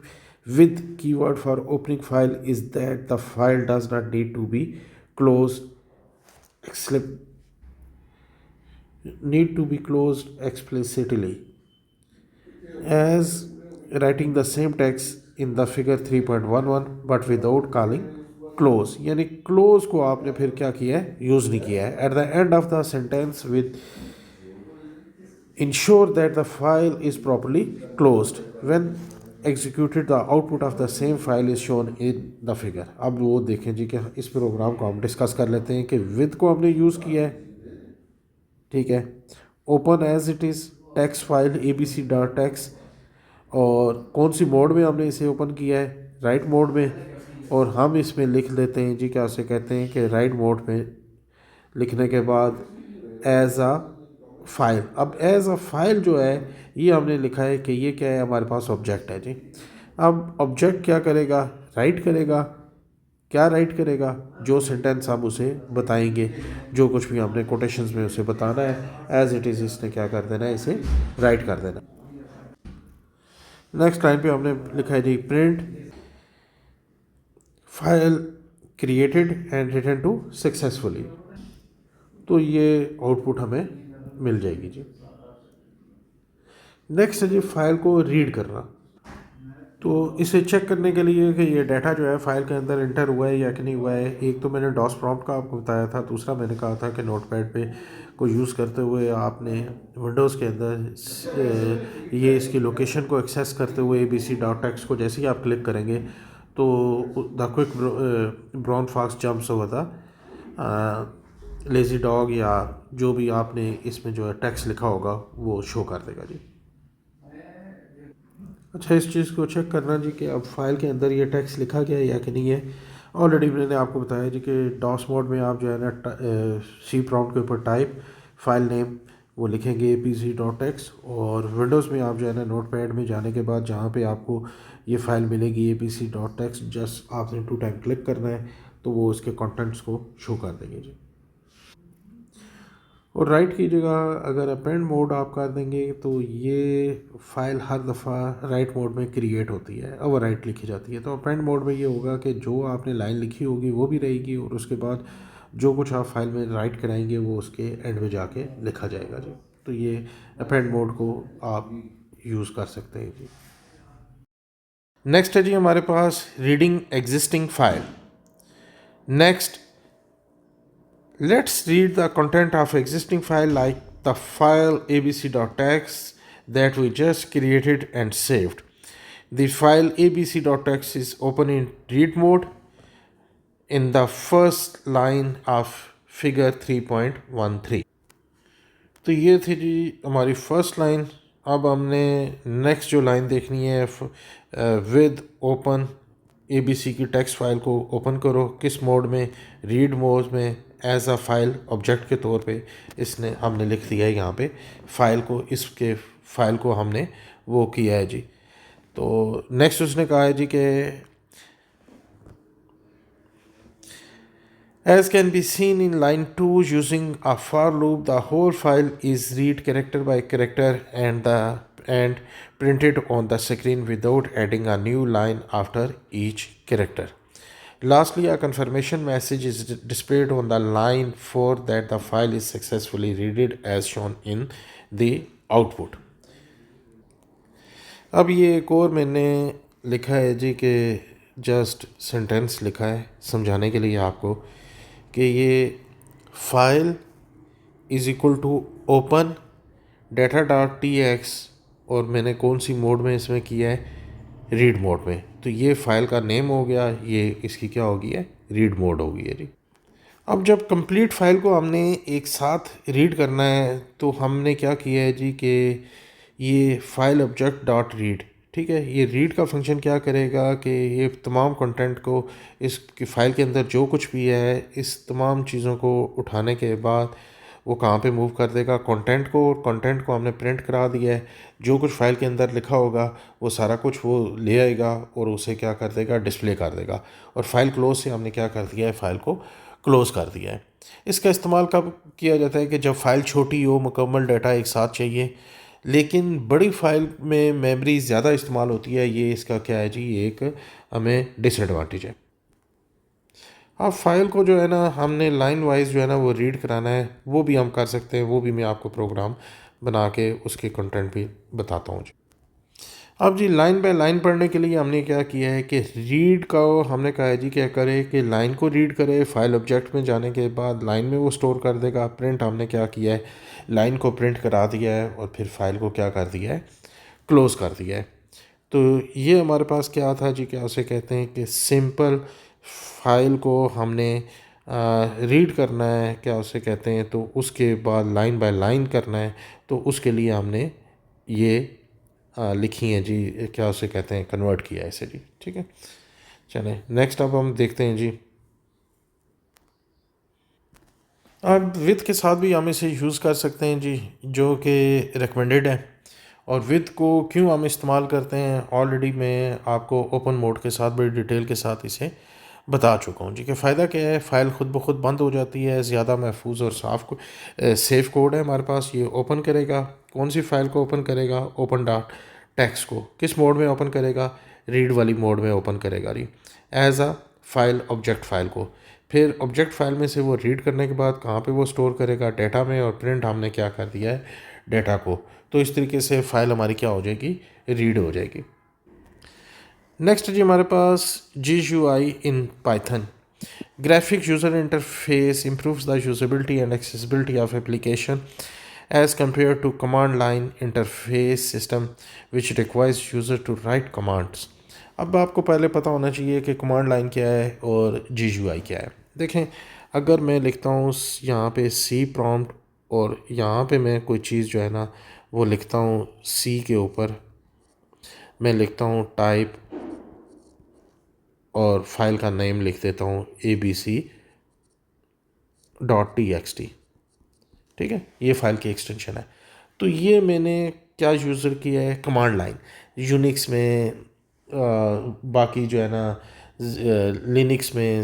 with keyword for opening file is that the file does not need to be closed explicitly as writing the same text in the figure 3.11 but without calling close। यानी close को आपने फिर क्या किया है, use नहीं किया है। at the end of the sentence with ensure that the file is properly closed when executed the output of the same file is shown in the figure। अब वो देखें जी कि इस प्रोग्राम को हम डिस्कस कर लेते हैं कि विद को हमने यूज़ किया है, ठीक है। Open as it is text file abc.txt, और कौन सी मोड में हमने इसे ओपन किया है, राइट मोड में। और हम इसमें लिख लेते हैं जी, क्या उसे कहते हैं कि राइट मोड में लिखने के बाद एज अ फाइल। अब एज अ फाइल जो है ये हमने लिखा है कि ये क्या है, हमारे पास ऑब्जेक्ट है जी। अब ऑब्जेक्ट क्या करेगा, राइट करेगा। क्या राइट करेगा, जो सेंटेंस हम उसे बताएंगे, जो कुछ भी हमने कोटेशंस में उसे बताना है एज इट इज़ इसने क्या कर देना है, इसे राइट कर देना। नेक्स्ट लाइन पे हमने लिखा है जी print file created and return to successfully. तो ये आउटपुट हमें मिल जाएगी जी। नेक्स्ट है जी फाइल को रीड करना। तो इसे चेक करने के लिए कि ये डाटा जो है फाइल के अंदर इंटर हुआ है या कि नहीं हुआ है, एक तो मैंने डॉस प्रॉम्प्ट का आपको बताया था, दूसरा मैंने कहा था कि नोटपैड पे को यूज़ करते हुए आपने विंडोज़ के अंदर ये इसकी लोकेशन को एक्सेस करते हुए abc.txt को जैसे ही आप क्लिक करेंगे तो the quick brown fox jumps over the lazy dog या जो भी आपने इसमें जो है टेक्स्ट लिखा होगा वो शो कर देगा जी। अच्छा, इस चीज़ को चेक करना जी कि अब फाइल के अंदर ये टेक्स्ट लिखा गया है या कि नहीं है। ऑलरेडी मैंने आपको बताया जी कि डॉस मोड में आप जो है ना सी प्रॉम्प्ट के ऊपर टाइप फाइल नेम वो लिखेंगे apc.txt, और विंडोज़ में आप जो है ना नोटपैड में जाने के बाद जहाँ पे आपको ये फ़ाइल मिलेगी apc.txt, जस्ट आपने 2 टाइम क्लिक करना है तो वो उसके कंटेंट्स को शो कर देंगे जी। और राइट की जगह अगर अपेंड मोड आप कर देंगे तो ये फ़ाइल हर दफ़ा राइट मोड में क्रिएट होती है, ओवर राइट लिखी जाती है। तो अपेंड मोड में ये होगा कि जो आपने लाइन लिखी होगी वो भी रहेगी, और उसके बाद जो कुछ आप फाइल में राइट कराएंगे वो उसके एंड में जाके लिखा जाएगा जी। तो ये अपेंड मोड को आप यूज़ कर सकते हैं जी। नेक्स्ट है जी हमारे पास reading existing file. Next, let's read the content of existing file like the file abc.txt that we just created and saved. The file abc.txt is open in read mode in the first line of figure 3.13। तो ये थी जी हमारी first line. अब हमने next जो line देखनी है, with open abc की टेक्स्ट फाइल को ओपन करो, किस मोड में, रीड मोड में एज अ फाइल ऑब्जेक्ट के तौर पे इसने हमने लिख दिया है यहाँ पे फाइल को, इसके फाइल को हमने वो किया है जी। तो नेक्स्ट उसने कहा है जी कि as can be seen in line 2, using a for loop, the whole file is read character by character and printed on the screen without adding a new line after each character. Lastly, a confirmation message is displayed on the line 4 that the file is successfully read as shown in the output। अब ये एक और मैंने लिखा है जी कि just sentence लिखा है समझाने के लिए आपको कि ये file is equal to open data dot T X, और मैंने कौन सी मोड में इसमें किया है, रीड मोड में। तो ये फ़ाइल का नेम हो गया, ये इसकी क्या होगी है, रीड मोड होगी है जी। अब जब कंप्लीट फ़ाइल को हमने एक साथ रीड करना है तो हमने क्या किया है जी कि ये फाइल ऑब्जेक्ट डॉट रीड, ठीक है, ये रीड का फंक्शन क्या करेगा कि ये तमाम कंटेंट को, इस फ़ाइल के अंदर जो कुछ भी है इस तमाम चीज़ों को उठाने के बाद वो कहाँ पे मूव कर देगा, कंटेंट को, और कंटेंट को हमने प्रिंट करा दिया है। जो कुछ फ़ाइल के अंदर लिखा होगा वो सारा कुछ वो ले आएगा और उसे क्या कर देगा, डिस्प्ले कर देगा। और फाइल क्लोज से हमने क्या कर दिया है, फ़ाइल को क्लोज़ कर दिया है। इसका इस्तेमाल कब किया जाता है कि जब फ़ाइल छोटी हो, मुकम्मल डाटा एक साथ चाहिए, लेकिन बड़ी फ़ाइल में मेमोरी ज़्यादा इस्तेमाल होती है। ये इसका क्या है जी, एक हमें डिसएडवांटेज है। अब फाइल को जो है ना हमने लाइन वाइज जो है ना वो रीड कराना है, वो भी हम कर सकते हैं, वो भी मैं आपको प्रोग्राम बना के उसके कंटेंट भी बताता हूँ जी। अब जी लाइन बाय लाइन पढ़ने के लिए हमने क्या किया है कि रीड का हमने कहा है जी क्या करे कि लाइन को रीड करे, फाइल ऑब्जेक्ट में जाने के बाद लाइन में वो स्टोर कर देगा। प्रिंट हमने क्या किया है, लाइन को प्रिंट करा दिया है और फिर फाइल को क्या कर दिया है, क्लोज़ कर दिया है। तो ये हमारे पास क्या था जी, क्या उसे कहते हैं कि सिंपल फाइल को हमने रीड करना है, क्या उसे कहते हैं, तो उसके बाद लाइन बाय लाइन करना है। तो उसके लिए हमने ये लिखी हैं जी, क्या उसे कहते हैं, कन्वर्ट किया है इसे जी, ठीक है। चलें नेक्स्ट अब हम देखते हैं जी। अब विथ के साथ भी हम इसे यूज़ कर सकते हैं जी, जो कि रिकमेंडेड है। और विथ को क्यों हम इस्तेमाल करते हैं, ऑलरेडी मैं आपको ओपन मोड के साथ बड़ी डिटेल के साथ इसे बता चुका हूँ जी। कि फ़ायदा क्या है, फ़ाइल ख़ुद ब खुद बंद हो जाती है, ज़्यादा महफूज और साफ को सेफ कोड है हमारे पास। ये ओपन करेगा, कौन सी फ़ाइल को ओपन करेगा, ओपन डॉट टेक्स्ट को किस मोड में ओपन करेगा, रीड वाली मोड में ओपन करेगा जी, as a file object file को। फिर ऑब्जेक्ट फ़ाइल में से वो रीड करने के बाद कहाँ पे वो स्टोर करेगा, डाटा में, और प्रिंट हमने क्या कर दिया है, डाटा को। तो इस तरीके से फ़ाइल हमारी क्या हो जाएगी, रीड हो जाएगी। नेक्स्ट जी हमारे पास GUI in Python. Graphic user interface improves the usability and accessibility of application as compared to command line interface system which requires user to write commands. अब आपको पहले पता होना चाहिए कि कमांड लाइन क्या है और GUI क्या है। देखें, अगर मैं लिखता हूँ यहाँ पे C प्रॉम्प्ट, और यहाँ पे मैं कोई चीज़ जो है ना वो लिखता हूँ C के ऊपर, मैं लिखता हूँ टाइप और फाइल का नेम लिख देता हूँ abc.txt, ठीक है, ये फाइल की एक्सटेंशन है। तो ये मैंने क्या यूज़र किया है, कमांड लाइन। यूनिक्स में बाकी जो है ना लिनक्स में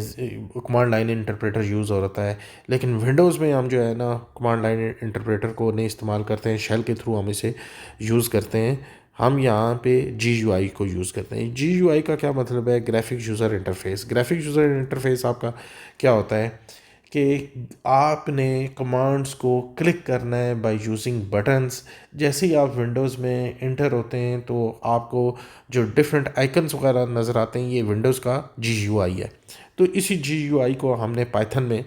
कमांड लाइन इंटरप्रेटर यूज़ हो रहा है, लेकिन विंडोज़ में हम जो है ना कमांड लाइन इंटरप्रेटर को नहीं इस्तेमाल करते हैं, शेल के थ्रू हम इसे यूज़ करते हैं। हम यहाँ पे GUI को यूज़ करते हैं। GUI का क्या मतलब है, graphic user interface. Graphic user interface आपका क्या होता है कि आपने कमांड्स को क्लिक करना है बाय यूजिंग बटन्स। जैसे ही आप विंडोज़ में इंटर होते हैं तो आपको जो डिफरेंट आइकन्स वगैरह नज़र आते हैं, ये विंडोज़ का GUI है। तो इसी GUI को हमने पाइथन में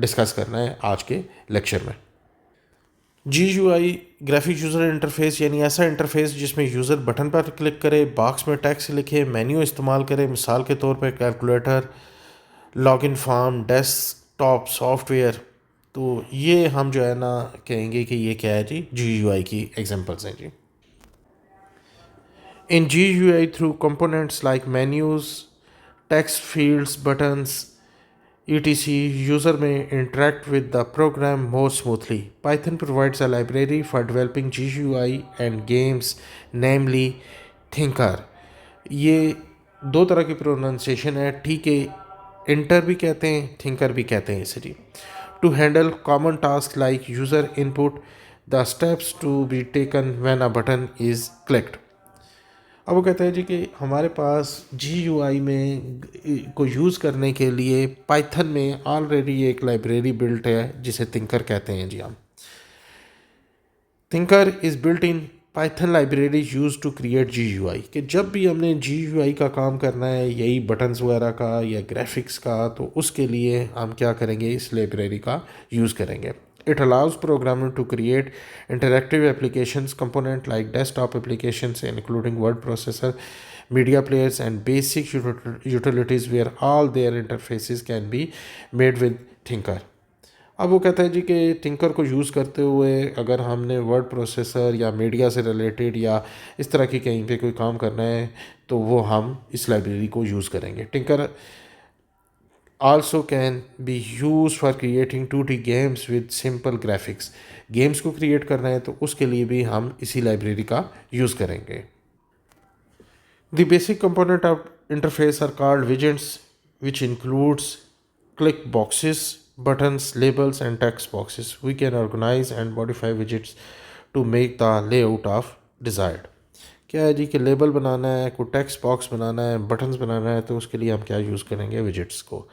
डिस्कस करना है आज के लेक्चर में। GUI ग्राफिक यूज़र इंटरफेस यानी ऐसा इंटरफेस जिसमें यूज़र बटन पर क्लिक करे, बॉक्स में टेक्स्ट लिखे, मेन्यू इस्तेमाल करे, मिसाल के तौर पर calculator, login form, desktop software. तो ये हम जो है ना कहेंगे कि ये क्या है जी, GUI की एग्जांपल्स हैं जी। इन GUI through components like menus, text fields, buttons etc user may interact with the program more smoothly. Python provides a library for developing GUI and games, namely Thinker. ये दो तरह की प्रोनाउंसिएशन है, ठीक है, इंटर भी कहते हैं, थिंकर भी कहते हैं इसे जी। To handle common task like user input, the steps to be taken when a button is clicked. अब वो कहते हैं जी कि हमारे पास GUI में को यूज़ करने के लिए पाइथन में ऑलरेडी एक लाइब्रेरी बिल्ट है जिसे थिंकर कहते हैं जी हम। Tkinter is built in Python library use to create GUI। कि जब भी हमने GUI का काम करना है, यही बटन्स वगैरह का या ग्राफिक्स का, तो उसके लिए हम क्या करेंगे, इस लाइब्रेरी का यूज़ करेंगे। It allows programmers to create interactive applications component like desktop applications including word processor, media players and basic utilities where all their interfaces can be made with Tinker. अब वो कहता है जी कि टिंकर को use करते हुए अगर हमने वर्ड प्रोसेसर या मीडिया से रिलेटेड या इस तरह की कहीं पे कोई काम करना है तो वो हम इस लाइब्रेरी को यूज़ करेंगे. Tinker also can be used for creating 2D games with simple graphics. Games को क्रिएट करना है तो उसके लिए भी हम इसी लाइब्रेरी का यूज़ करेंगे. The basic component of interface are called widgets, which includes click boxes, buttons, labels and text boxes. We can organize and modify widgets to make the layout of desired. क्या है जी कि label बनाना है, कोई text box बनाना है, buttons बनाना है तो उसके लिए हम क्या यूज़ करेंगे, विजेट्स को.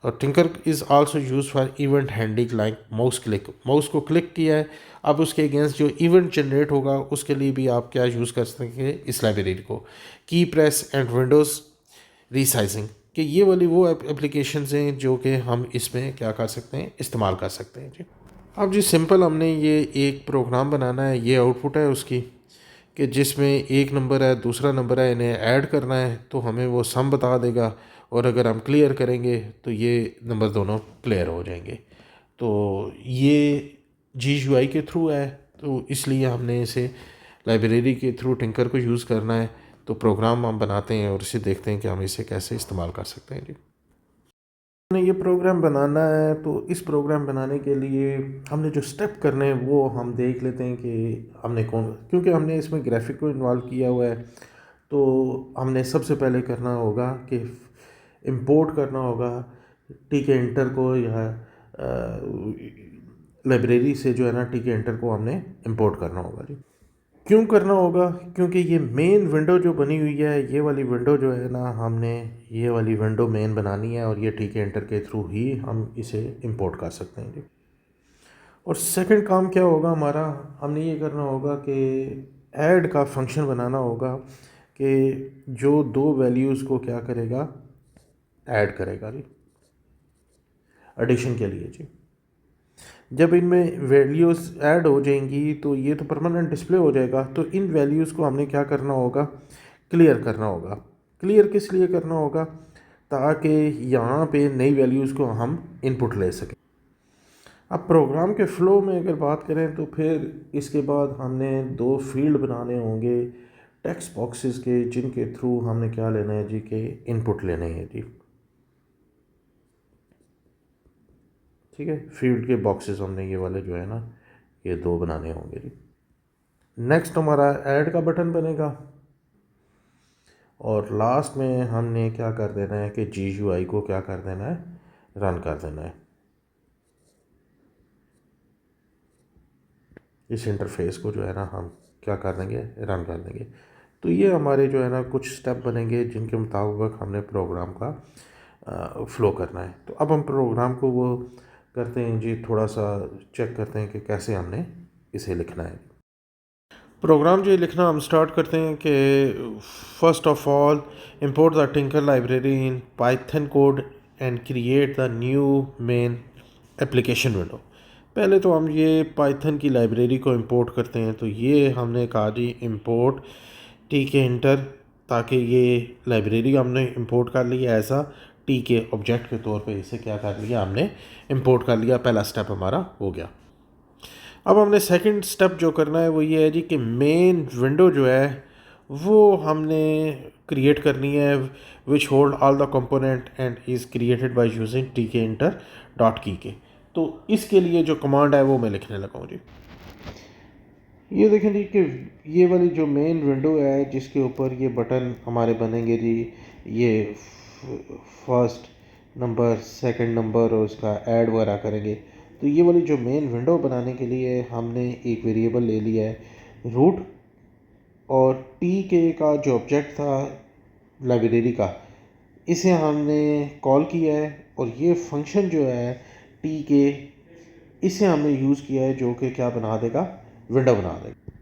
और tinker is also use for event handling like mouse click. Mouse को क्लिक किया है, अब उसके अगेंस्ट जो इवेंट जनरेट होगा उसके लिए भी आप क्या यूज़ कर सकेंगे, इस लाइब्रेरी को. की प्रेस एंड विंडोज़ रीसाइजिंग कि ये वाली वो एप्लीकेशंस हैं जो कि हम इसमें क्या कर सकते हैं, इस्तेमाल कर सकते हैं जी. अब जी सिंपल हमने ये एक प्रोग्राम बनाना है, ये आउटपुट है उसकी कि जिसमें एक नंबर है दूसरा नंबर है, इन्हें ऐड करना है तो हमें वो सम बता देगा और अगर हम क्लियर करेंगे तो ये नंबर दोनों क्लियर हो जाएंगे. तो ये GUI के थ्रू है तो इसलिए हमने इसे लाइब्रेरी के थ्रू टिंकर को यूज़ करना है. तो प्रोग्राम हम बनाते हैं और इसे देखते हैं कि हम इसे कैसे इस्तेमाल कर सकते हैं जी. हमने ये प्रोग्राम बनाना है तो इस प्रोग्राम बनाने के लिए हमने जो स्टेप करने हैं वो हम देख लेते हैं कि हमने कौन, क्योंकि हमने इसमें ग्राफिक को इन्वॉल्व किया हुआ है तो हमने सबसे पहले करना होगा कि इंपोर्ट करना होगा टीके इंटर को या लाइब्रेरी से जो है ना टीके इंटर को हमने इंपोर्ट करना होगा जी. क्यों करना होगा, क्योंकि ये मेन विंडो जो बनी हुई है, ये वाली विंडो जो है ना, हमने ये वाली विंडो मेन बनानी है और ये टीके इंटर के थ्रू ही हम इसे इंपोर्ट कर सकते हैं जी. और सेकंड काम क्या होगा हमारा, हमने ये करना होगा कि ऐड का फंक्शन बनाना होगा कि जो दो वैल्यूज़ को क्या करेगा, ऐड करेगा जी, एडिशन के लिए जी. जब इनमें वैल्यूज़ ऐड हो जाएंगी तो ये तो परमानेंट डिस्प्ले हो जाएगा. तो इन वैल्यूज़ को हमने क्या करना होगा, क्लियर करना होगा. क्लियर किस लिए करना होगा, ताकि यहाँ पे नई वैल्यूज़ को हम इनपुट ले सकें. अब प्रोग्राम के फ़्लो में अगर बात करें तो फिर इसके बाद हमने दो फील्ड बनाने होंगे टेक्स्ट बॉक्सेस के, जिनके थ्रू हमने क्या लेना है जी, के इनपुट लेने हैं जी. ठीक है, फील्ड के बॉक्सेस हमने ये वाले जो है ना, ये दो बनाने होंगे जी. नेक्स्ट हमारा ऐड का बटन बनेगा और लास्ट में हमने क्या कर देना है कि GUI को क्या कर देना है, रन कर देना है. इस इंटरफेस को जो है ना हम क्या कर देंगे, रन कर देंगे. तो ये हमारे जो है ना कुछ स्टेप बनेंगे जिनके मुताबिक हमने प्रोग्राम का फ़्लो करना है. तो अब हम प्रोग्राम को वो करते हैं जी, थोड़ा सा चेक करते हैं कि कैसे हमने इसे लिखना है. प्रोग्राम जो लिखना हम स्टार्ट करते हैं कि first of all import the tinker library in Python code and create the new main application window. पहले तो हम ये पाइथन की लाइब्रेरी को इंपोर्ट करते हैं. तो ये हमने कहा जी इंपोर्ट टी के इंटर, ताकि ये लाइब्रेरी हमने इंपोर्ट कर लिया ऐसा टी के ऑब्जेक्ट के तौर पे इसे क्या कर लिया, हमने इंपोर्ट कर लिया. पहला स्टेप हमारा हो गया. अब हमने सेकंड स्टेप जो करना है वो ये है जी कि मेन विंडो जो है वो हमने क्रिएट करनी है, which hold all the component and is created by using T के इंटर डॉट की के. तो इसके लिए जो कमांड है वो मैं लिखने लगा हूँ जी. ये देखें जी कि ये वाली जो मेन विंडो है जिसके ऊपर ये बटन हमारे बनेंगे जी, ये फर्स्ट नंबर सेकंड नंबर और उसका ऐड वगैरह करेंगे. तो ये वाली जो मेन विंडो बनाने के लिए हमने एक वेरिएबल ले लिया है रूट, और टी के का जो ऑब्जेक्ट था लाइब्रेरी का, इसे हमने कॉल किया है और ये फंक्शन जो है टी के, इसे हमने यूज़ किया है जो कि क्या बना देगा, विंडो बना देगा.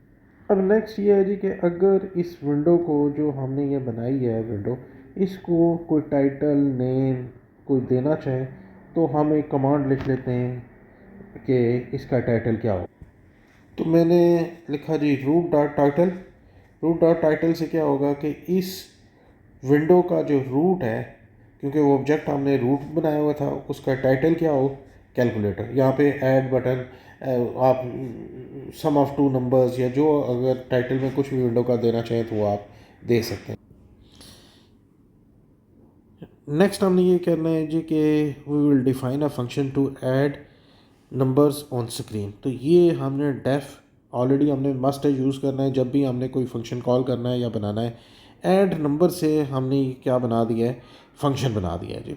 अब नेक्स्ट ये है जी कि अगर इस विंडो को जो हमने ये बनाई है विंडो, इसको कोई टाइटल नेम कोई देना चाहे तो हम एक कमांड लिख लेते हैं कि इसका टाइटल क्या हो। तो मैंने लिखा जी root dot title. Root dot title से क्या होगा कि इस विंडो का जो रूट है, क्योंकि वो ऑब्जेक्ट हमने रूट बनाया हुआ था, उसका टाइटल क्या हो, कैलकुलेटर। यहाँ पे ऐड बटन, आप सम ऑफ टू नंबर्स या जो अगर टाइटल में कुछ भी विंडो का देना चाहें तो वो आप दे सकते हैं। नेक्स्ट हमने ये करना है जी कि we will define a function to add numbers on screen. तो ये हमने डेफ ऑलरेडी हमने मस्ट है यूज़ करना है जब भी हमने कोई फंक्शन कॉल करना है या बनाना है। ऐड नंबर से हमने क्या बना दिया है, फंक्शन बना दिया है जी।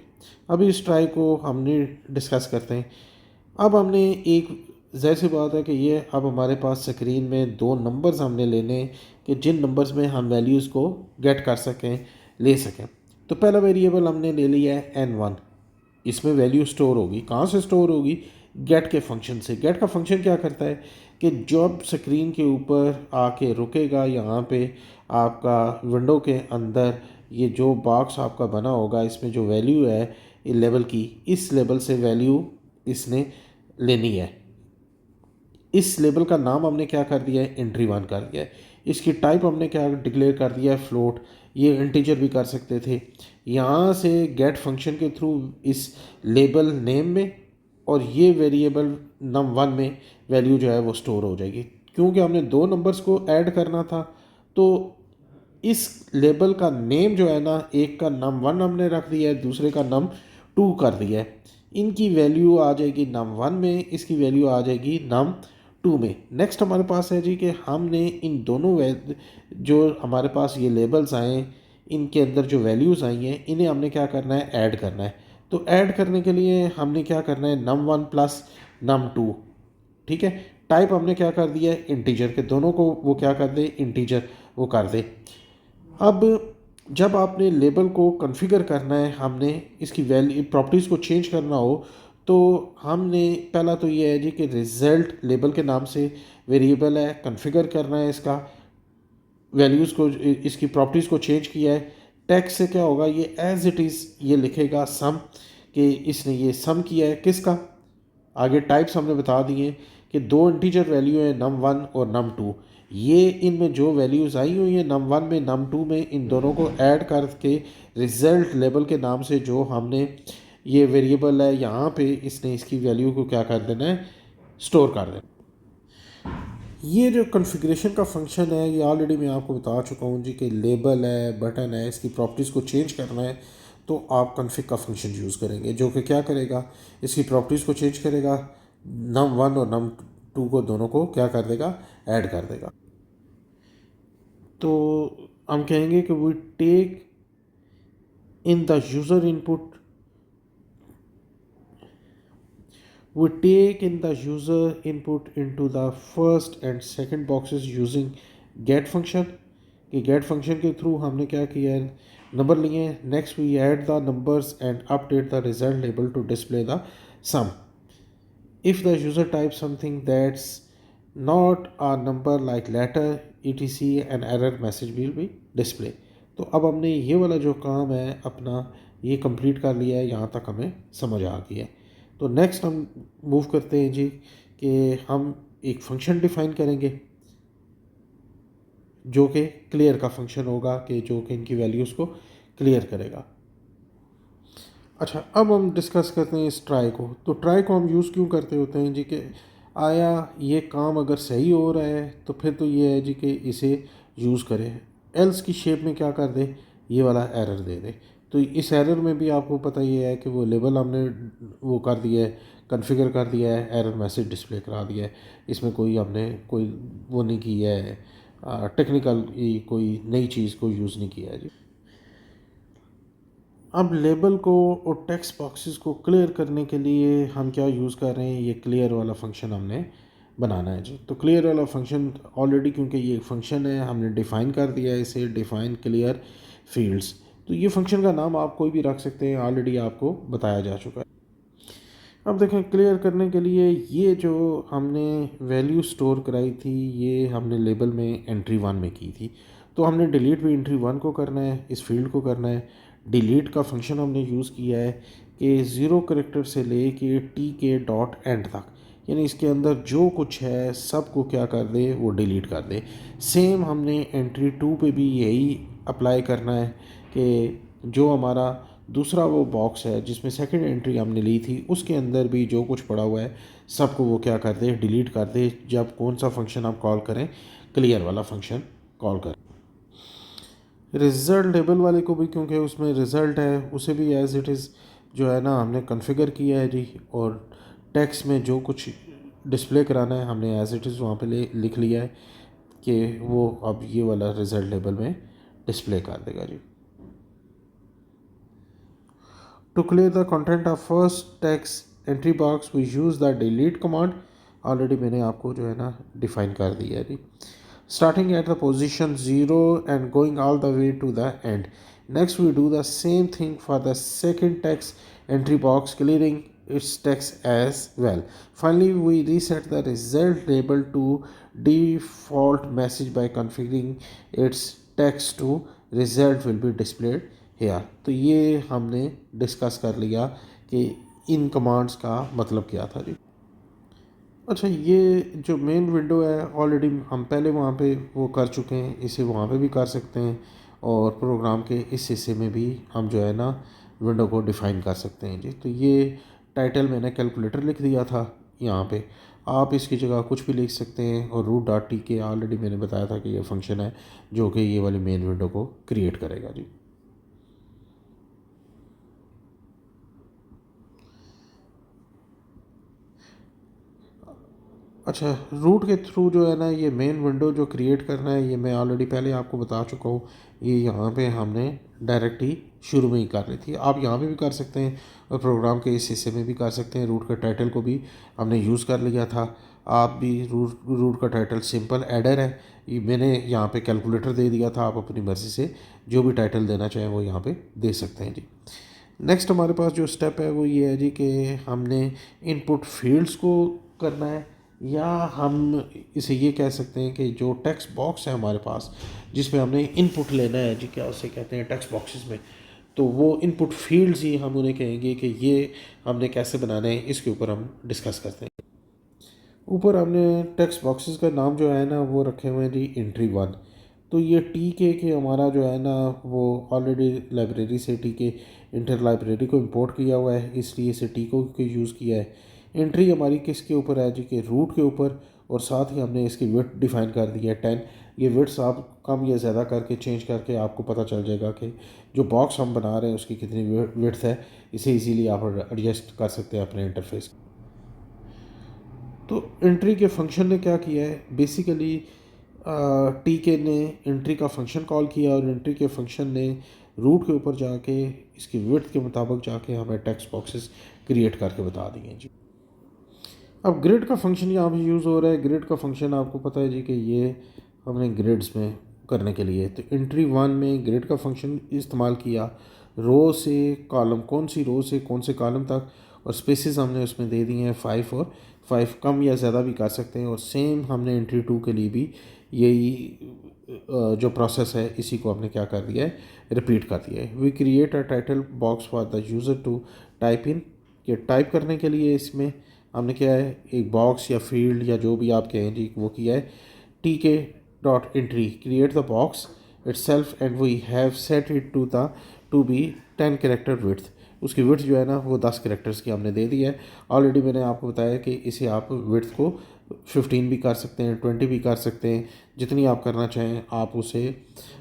अभी इस ट्राई को हमने डिस्कस करते हैं। अब हमने एक जैसी बात है कि ये अब हमारे पास स्क्रीन में दो नंबर्स हमने लेने कि जिन नंबर्स में हम वैल्यूज़ को गेट कर सकें, ले सकें। तो पहला वेरिएबल हमने ले लिया है n1। इसमें वैल्यू स्टोर होगी, कहाँ से स्टोर होगी, गेट के फंक्शन से। गेट का फंक्शन क्या करता है कि जब स्क्रीन के ऊपर आके रुकेगा, यहाँ पे आपका विंडो के अंदर ये जो बॉक्स आपका बना होगा, इसमें जो वैल्यू है लेवल की, इस लेवल से वैल्यू इसने लेनी है। इस लेवल का नाम हमने क्या कर दिया है, एंट्री वन कर दिया है। इसकी टाइप हमने क्या डिक्लेयर कर दिया है, फ्लोट। ये इंटीजर भी कर सकते थे। यहाँ से गेट फंक्शन के थ्रू इस लेबल नेम में और ये वेरिएबल नम वन में वैल्यू जो है वो स्टोर हो जाएगी। क्योंकि हमने दो नंबर्स को ऐड करना था, तो इस लेबल का नेम जो है ना, एक का नम वन हमने रख दिया है, दूसरे का नम टू कर दिया है। इनकी वैल्यू आ जाएगी नम वन में, इसकी वैल्यू आ जाएगी नम टू में। नेक्स्ट हमारे पास है जी कि हमने इन दोनों जो हमारे पास ये लेबल्स आए, इनके अंदर जो वैल्यूज़ आई हैं, इन्हें हमने क्या करना है, ऐड करना है। तो ऐड करने के लिए हमने क्या करना है, num one plus num two. ठीक है, टाइप हमने क्या कर दिया है, इंटीजर के। दोनों को वो क्या कर दे, इंटीजर वो कर दे। अब जब आपने लेबल को कॉन्फ़िगर करना है, हमने इसकी वैल्यू प्रॉपर्टीज़ को चेंज करना हो, तो हमने पहला तो ये है जी कि रिज़ल्ट लेबल के नाम से वेरिएबल है, कॉन्फ़िगर करना है इसका वैल्यूज़ को, इसकी प्रॉपर्टीज़ को चेंज किया है। टेक्स्ट से क्या होगा, ये एज इट इज़ ये लिखेगा सम, कि इसने ये सम किया है किसका। आगे टाइप्स हमने बता दिए कि दो इंटीजर वैल्यू है, नम वन और नम टू। ये इनमें जो वैल्यूज़ आई हुई हैं नम वन में नम टू में, इन दोनों को ऐड करके रिज़ल्ट लेबल के नाम से जो हमने ये वेरिएबल है, यहाँ पे इसने इसकी वैल्यू को क्या कर देना है, स्टोर कर देना। ये जो कॉन्फ़िगरेशन का फंक्शन है, ये ऑलरेडी मैं आपको बता चुका हूँ जी कि लेबल है, बटन है, इसकी प्रॉपर्टीज़ को चेंज करना है तो आप कॉन्फ़िग का फंक्शन यूज़ करेंगे, जो कि क्या करेगा, इसकी प्रॉपर्टीज़ को चेंज करेगा, नम वन और नम टू को दोनों को क्या कर देगा, ऐड कर देगा। तो हम कहेंगे कि we take in the user input, we take in the user input into the first and second boxes using get function। कि get function के थ्रू हमने क्या किया है, नंबर लिए हैं। Next we add the numbers and update the result label to display the sum. If the user type something that's not a number like letter etc an error message will be display. तो अब हमने ये वाला जो काम है अपना ये कंप्लीट कर लिया है, यहाँ तक हमें समझ आ गई है। तो नेक्स्ट हम मूव करते हैं जी कि हम एक फंक्शन डिफ़ाइन करेंगे जो कि क्लियर का फंक्शन होगा, कि जो कि इनकी वैल्यूज़ को क्लियर करेगा। अच्छा, अब हम डिस्कस करते हैं इस ट्राई को। तो ट्राई को हम यूज़ क्यों करते होते हैं जी कि आया ये काम अगर सही हो रहा है तो फिर तो ये है जी कि इसे यूज़ करें, एल्स की शेप में क्या कर दे, ये वाला एरर दे दे। तो इस एरर में भी आपको पता ये है कि वो लेबल हमने वो कर दिया है, कॉन्फ़िगर कर दिया है, एरर मैसेज डिस्प्ले करा दिया है। इसमें कोई हमने कोई वो नहीं की है, टेक्निकल कोई नई चीज़ को यूज़ नहीं किया है जी। अब लेबल को और टेक्स्ट बॉक्सेस को क्लियर करने के लिए हम क्या यूज़ कर रहे हैं, ये क्लियर वाला फंक्शन हमने बनाना है जी। तो क्लियर वाला फंक्शन ऑलरेडी, क्योंकि ये फंक्शन है, हमने डिफ़ाइन कर दिया है इसे, डिफ़ाइन क्लियर फील्ड्स। तो ये फंक्शन का नाम आप कोई भी रख सकते हैं, ऑलरेडी आपको बताया जा चुका है। अब देखें, क्लियर करने के लिए ये जो हमने वैल्यू स्टोर कराई थी, ये हमने लेबल में एंट्री वन में की थी। तो हमने डिलीट भी एंट्री वन को करना है, इस फील्ड को करना है। डिलीट का फंक्शन हमने यूज़ किया है कि ज़ीरो करेक्टर से ले के टी के डॉट एंड तक, यानी इसके अंदर जो कुछ है सब को क्या कर दे, वो डिलीट कर दे। सेम हमने एंट्री 2 पे भी यही अप्लाई करना है कि जो हमारा दूसरा वो बॉक्स है जिसमें सेकंड एंट्री हमने ली थी, उसके अंदर भी जो कुछ पड़ा हुआ है सबको वो क्या कर दे, डिलीट कर दे। जब कौन सा फंक्शन आप कॉल करें, क्लियर वाला फंक्शन कॉल करें। रिज़ल्ट लेबल वाले को भी, क्योंकि उसमें रिज़ल्ट है, उसे भी एज़ इट इज़ जो है ना हमने कॉन्फ़िगर किया है जी। और टेक्स्ट में जो कुछ डिस्प्ले कराना है हमने एज़ इट इज़ वहाँ पे लिख लिया है कि वो अब ये वाला रिज़ल्ट लेबल में डिस्प्ले कर देगा जी। To clear the content of first text entry box we use the delete command. Already मैंने आपको जो है ना डिफ़ाइन कर दिया है जी। Starting at the position 0 and going all the way to the end. Next we do the same thing for the second text entry box, clearing its text as well. Finally we reset the result label to default message by configuring its text to result will be displayed here. तो ये हमने discuss कर लिया कि इन commands का मतलब क्या था जी। अच्छा, ये जो मेन विंडो है ऑलरेडी हम पहले वहाँ पे वो कर चुके हैं, इसे वहाँ पे भी कर सकते हैं और प्रोग्राम के इस हिस्से में भी हम जो है ना विंडो को डिफ़ाइन कर सकते हैं जी। तो ये टाइटल मैंने कैलकुलेटर लिख दिया था यहाँ पे, आप इसकी जगह कुछ भी लिख सकते हैं। और रूट डॉट टी के ऑलरेडी मैंने बताया था कि ये फंक्शन है जो कि ये वाली मेन विंडो को क्रिएट करेगा जी। अच्छा, रूट के थ्रू जो है ना ये मेन विंडो जो क्रिएट करना है, ये मैं ऑलरेडी पहले आपको बता चुका हूँ। ये यहाँ पे हमने डायरेक्ट ही शुरू में ही कर ली थी, आप यहाँ पे भी कर सकते हैं और प्रोग्राम के इस हिस्से में भी कर सकते हैं। रूट का टाइटल को भी हमने यूज़ कर लिया था। आप भी रूट का टाइटल सिंपल एडर है, ये मैंने यहाँ पे कैलकुलेटर दे दिया था। आप अपनी मर्ज़ी से जो भी टाइटल देना चाहें वो यहाँ पे दे सकते हैं जी। नेक्स्ट हमारे पास जो स्टेप है वो ये है जी कि हमने इनपुट फील्ड्स को करना है, या हम इसे ये कह सकते हैं कि जो टेक्स्ट बॉक्स है हमारे पास जिसमें हमने इनपुट लेना है जी, क्या उसे कहते हैं टेक्स्ट बॉक्सेस में, तो वो इनपुट फील्ड्स ही हम उन्हें कहेंगे कि ये हमने कैसे बनाना है, इसके ऊपर हम डिस्कस करते हैं। ऊपर हमने टेक्स्ट बॉक्सेस का नाम जो है ना वो रखे हुए हैं जी एंट्री 1। तो ये टी के हमारा जो है ना वो ऑलरेडी लाइब्रेरी से टी के इंटर लाइब्रेरी को इंपोर्ट किया हुआ है, इसलिए इसे टी को यूज़ किया है। एंट्री हमारी किसके ऊपर है जी, के रूट के ऊपर। और साथ ही हमने इसकी विड्थ डिफ़ाइन कर दी है 10। ये विड्थ आप कम या ज़्यादा करके चेंज करके आपको पता चल जाएगा कि जो बॉक्स हम बना रहे हैं उसकी कितनी विड्थ है। इसे इजीली आप एडजस्ट कर सकते हैं अपने इंटरफेस। तो एंट्री के फंक्शन ने क्या किया है, बेसिकली टी के ने एंट्री का फंक्शन कॉल किया और एंट्री के फंक्शन ने रूट के ऊपर जाके इसकी विड्थ के मुताबिक जाके हमें टेक्स्ट बॉक्सेस क्रिएट करके बता दिए जी। अब ग्रिड का फंक्शन यहाँ भी यूज़ हो रहा है। ग्रिड का फंक्शन आपको पता है जी कि ये हमने ग्रिड्स में करने के लिए, तो एंट्री 1 में ग्रिड का फंक्शन इस्तेमाल किया। रो से कॉलम, कौन सी रो से कौन से कॉलम तक, और स्पेसेस हमने उसमें दे दिए हैं 5, और 5 कम या ज़्यादा भी कर सकते हैं। और सेम हमने एंट्री 2 के लिए भी यही जो प्रोसेस है इसी को हमने क्या कर दिया है, रिपीट कर दिया है। We create a title box for the user to type in, कि टाइप करने के लिए इसमें हमने क्या है, एक बॉक्स या फील्ड या जो भी आप कहें जी वो किया है। T K dot entry create the box itself and we have set it to be 10 character width. उसकी विड्थ जो है ना वो 10 कैरेक्टर्स की हमने दे दी है। ऑलरेडी मैंने आपको बताया कि इसे आप विड्थ को 15 भी कर सकते हैं, 20 भी कर सकते हैं, जितनी आप करना चाहें आप उसे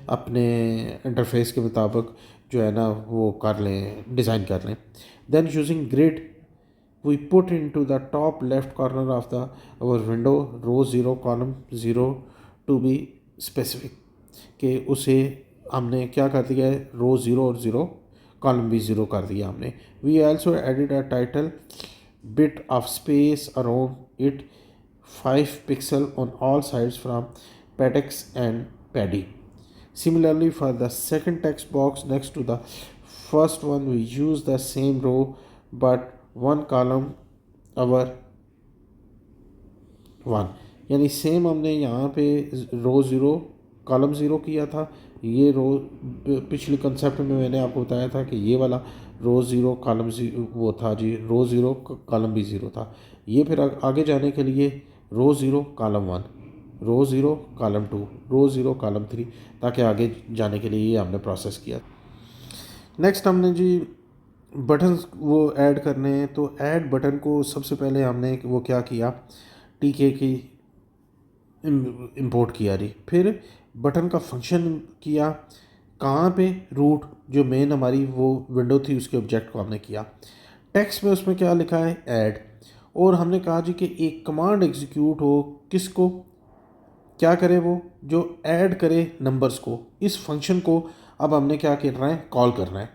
अपने इंटरफेस के मुताबिक जो है ना वो कर लें, डिज़ाइन कर लें। Then using grid we put into the top left corner of the our window row 0 column 0 to be specific, कि उसे हमने क्या कर दिया है, रो 0 और 0 कॉलम भी 0 कर दिया हमने। We also added a title bit of space around it 5 pixel on all sides from patex and paddy. Similarly for the second text box next to the first one we use the same row but one column our 1, यानी same हमने यहाँ पे रो 0 column 0 किया था। ये रो पिछले concept में मैंने आपको बताया था कि ये वाला रो ज़ीरो कॉलम वो था जी, रो ज़ीरो कॉलम भी ज़ीरो था। ये फिर आगे जाने के लिए row zero column one, row zero column to, row zero column three, ताकि आगे जाने के लिए ये हमने प्रोसेस किया। नेक्स्ट हमने जी बटन वो ऐड करने हैं, तो ऐड बटन को सबसे पहले हमने वो क्या किया, टीके की इंपोर्ट किया जी। फिर बटन का फंक्शन किया, कहाँ पे, रूट जो मेन हमारी वो विंडो थी उसके ऑब्जेक्ट को हमने किया। टेक्स्ट में उसमें क्या लिखा है, ऐड, और हमने कहा जी कि एक कमांड एग्जीक्यूट हो, किसको, क्या करे वो, जो ऐड करे नंबर्स को। इस फंक्शन को अब हमने क्या करना है, कॉल करना है।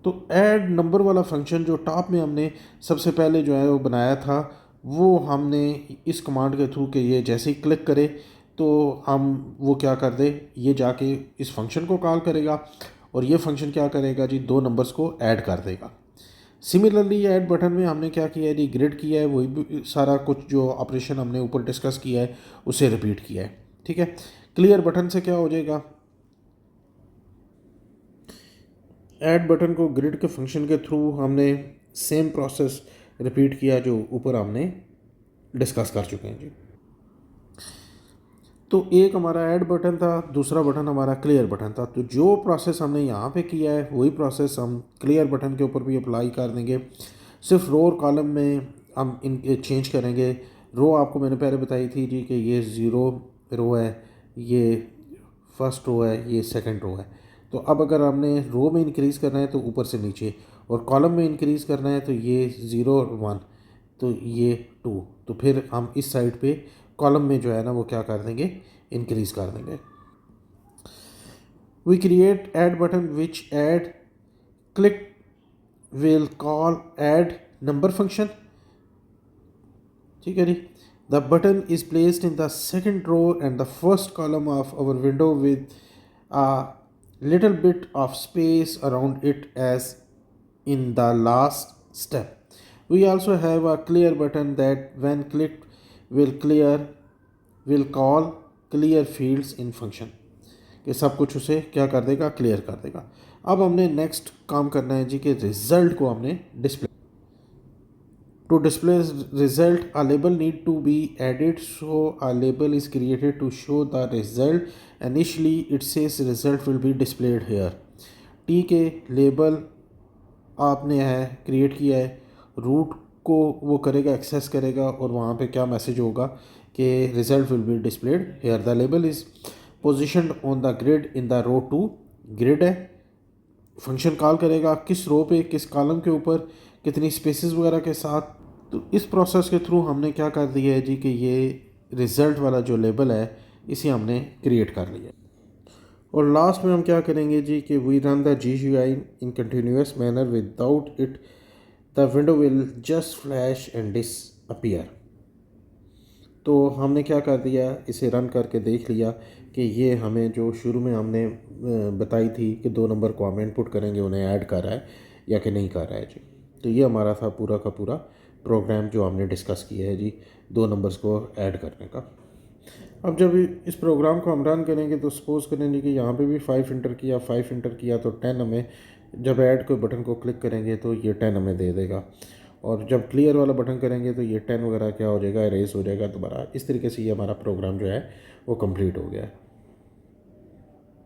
तो ऐड नंबर वाला फंक्शन जो टॉप में हमने सबसे पहले जो है वो बनाया था, वो हमने इस कमांड के थ्रू कि ये जैसे ही क्लिक करे तो हम वो क्या कर दे, ये जाके इस फंक्शन को कॉल करेगा और ये फंक्शन क्या करेगा जी, दो नंबर्स को ऐड कर देगा। सिमिलरली ऐड बटन में हमने क्या किया है जी, ग्रिड किया है, वही सारा कुछ जो ऑपरेशन हमने ऊपर डिस्कस किया है उसे रिपीट किया है। ठीक है, क्लियर बटन से क्या हो जाएगा, ऐड बटन को ग्रिड के फंक्शन के थ्रू हमने सेम प्रोसेस रिपीट किया जो ऊपर हमने डिस्कस कर चुके हैं जी। तो एक हमारा ऐड बटन था, दूसरा बटन हमारा क्लियर बटन था। तो जो प्रोसेस हमने यहाँ पे किया है वही प्रोसेस हम क्लियर बटन के ऊपर भी अप्लाई कर देंगे। सिर्फ रो और कॉलम में हम इन चेंज करेंगे। रो आपको मैंने पहले बताई थी जी कि ये ज़ीरो रो है, ये फर्स्ट रो है, ये सेकंड रो है। तो अब अगर हमने रो में इंक्रीज़ करना है तो ऊपर से नीचे, और कॉलम में इंक्रीज़ करना है तो ये ज़ीरो वन, तो ये टू, तो फिर हम इस साइड पे कॉलम में जो है ना वो क्या कर देंगे, इंक्रीज़ कर देंगे। We create add button which add click will call add number function. ठीक है जी। The button is placed in the second row and the first column of our window with a little bit of space around it as in the last step. We also have a clear button that when clicked will call clear fields in function, कि सब कुछ उसे क्या कर देगा, clear कर देगा। अब हमने नेक्स्ट काम करना है जी कि रिजल्ट को हमने display, to display result a label need to be added, so a label is created to show the result. Initially it says result will be displayed here। T के लेबल आपने है क्रिएट किया है, root को वो करेगा, access करेगा, और वहाँ पे क्या मैसेज होगा कि result will be displayed here. The label is positioned on the grid in the row two, grid है, फंक्शन कॉल करेगा किस रो पे, किस कॉलम के ऊपर, कितनी स्पेसेस वगैरह के साथ। तो इस प्रोसेस के थ्रू हमने क्या कर दिया है जी कि ये रिज़ल्ट वाला जो लेबल है इसे हमने क्रिएट कर लिया। और लास्ट में हम क्या करेंगे जी कि we run the GUI in continuous manner without it the window will just flash and disappear. तो हमने क्या कर दिया, इसे रन करके देख लिया कि ये हमें जो शुरू में हमने बताई थी कि दो नंबर को हम इनपुट करेंगे, उन्हें ऐड कर रहा है या कि नहीं कर रहा है जी। तो ये हमारा था पूरा का पूरा प्रोग्राम जो हमने डिस्कस किया है जी, दो नंबर्स को ऐड करने का। अब जब इस प्रोग्राम को हम रन करेंगे तो सपोज करेंगे कि यहाँ पे भी 5 इंटर किया, 5 इंटर किया तो 10 हमें, जब ऐड कोई बटन को क्लिक करेंगे तो ये 10 हमें दे देगा, और जब क्लियर वाला बटन करेंगे तो ये 10 वगैरह क्या हो जाएगा, इरेज हो जाएगा दोबारा। इस तरीके से ये हमारा प्रोग्राम जो है वो कंप्लीट हो गया है।